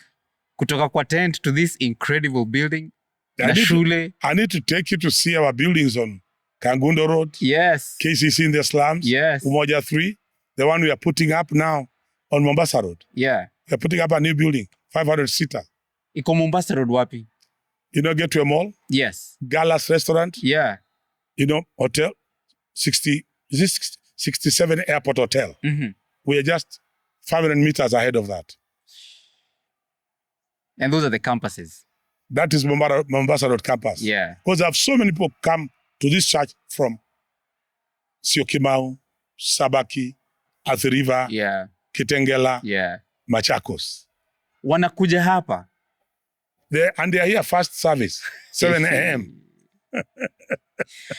Speaker 1: Kutoka kwa tent to this incredible building. I
Speaker 2: need to take you to see our buildings on Kangundo Road.
Speaker 1: Yes.
Speaker 2: KCC in the slums.
Speaker 1: Yes.
Speaker 2: Umoja 3. The one we are putting up now on Mombasa Road.
Speaker 1: Yeah.
Speaker 2: We are putting up a new building, 500-seater.
Speaker 1: Iko Mombasa Road wapi?
Speaker 2: You know, get to a mall?
Speaker 1: Yes.
Speaker 2: Gala's restaurant?
Speaker 1: Yeah.
Speaker 2: You know, hotel? 67 Airport Hotel. We are just 500 meters ahead of that.
Speaker 1: And those are the campuses.
Speaker 2: That is Mombasa Road campus.
Speaker 1: Yeah.
Speaker 2: Because I have so many people come to this church from Syokimau, Sabaki, Athi River,
Speaker 1: Yeah.
Speaker 2: Kitengela,
Speaker 1: Yeah.
Speaker 2: Machakos.
Speaker 1: Wanakuja hapa.
Speaker 2: And they are here first service, 7 a.m.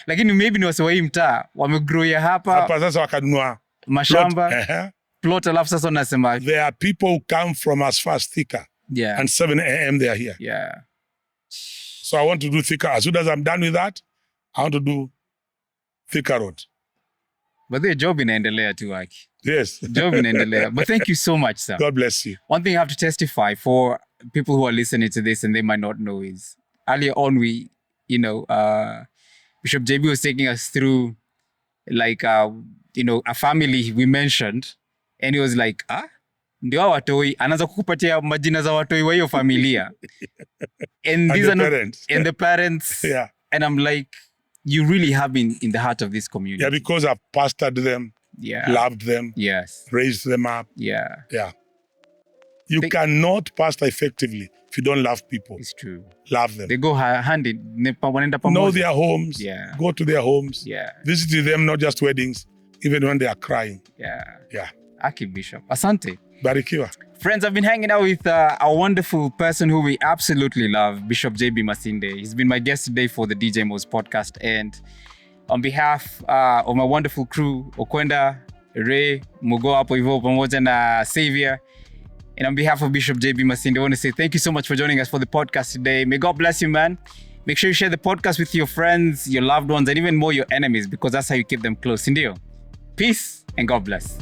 Speaker 1: Lakini maybe ni wasiwa hii mtaa wamegrowia hapa.
Speaker 2: Hapa sasa wakanunua
Speaker 1: mashamba. Plot alafu sasa unasema.
Speaker 2: There are people who come from as far as Thika.
Speaker 1: Yeah.
Speaker 2: And 7 a.m. they are here.
Speaker 1: Yeah.
Speaker 2: So I want to do Thika. As soon as I'm done with that, I want to do Thika Road.
Speaker 1: But the job inaendelea tu waki.
Speaker 2: Yes.
Speaker 1: Job inaendelea. But thank you so much, sir.
Speaker 2: God bless you.
Speaker 1: One thing I have to testify for people who are listening to this and they might not know is earlier on Bishop JB was taking us through like, a family we mentioned and he was like, ndio hao watoi, anaanza kukupatia majina za watoi wa hiyo familia. And these are
Speaker 2: parents.
Speaker 1: And the parents.
Speaker 2: Yeah.
Speaker 1: And I'm like, you really have been in the heart of this community.
Speaker 2: Yeah, because I've pastored them, loved them, raised them up.
Speaker 1: Yeah.
Speaker 2: You cannot pastor effectively if you don't love people.
Speaker 1: It's true.
Speaker 2: Love them.
Speaker 1: They go hand in.
Speaker 2: Know their homes.
Speaker 1: Yeah.
Speaker 2: Go to their homes.
Speaker 1: Yeah.
Speaker 2: Visit them, not just weddings, even when they are crying.
Speaker 1: Yeah. Aki Bishop. Asante.
Speaker 2: Barikiwa.
Speaker 1: Friends, I've been hanging out with a wonderful person who we absolutely love, Bishop JB Masinde. He's been my guest today for the DJ Mo's podcast. And on behalf of my wonderful crew, Okwenda, Ray, Mugo hapo hivyo pamoja na Xavier, and on behalf of Bishop JB Masinde, I want to say thank you so much for joining us for the podcast today. May God bless you, man. Make sure you share the podcast with your friends, your loved ones, and even more your enemies, because that's how you keep them close. Indio. Peace and God bless.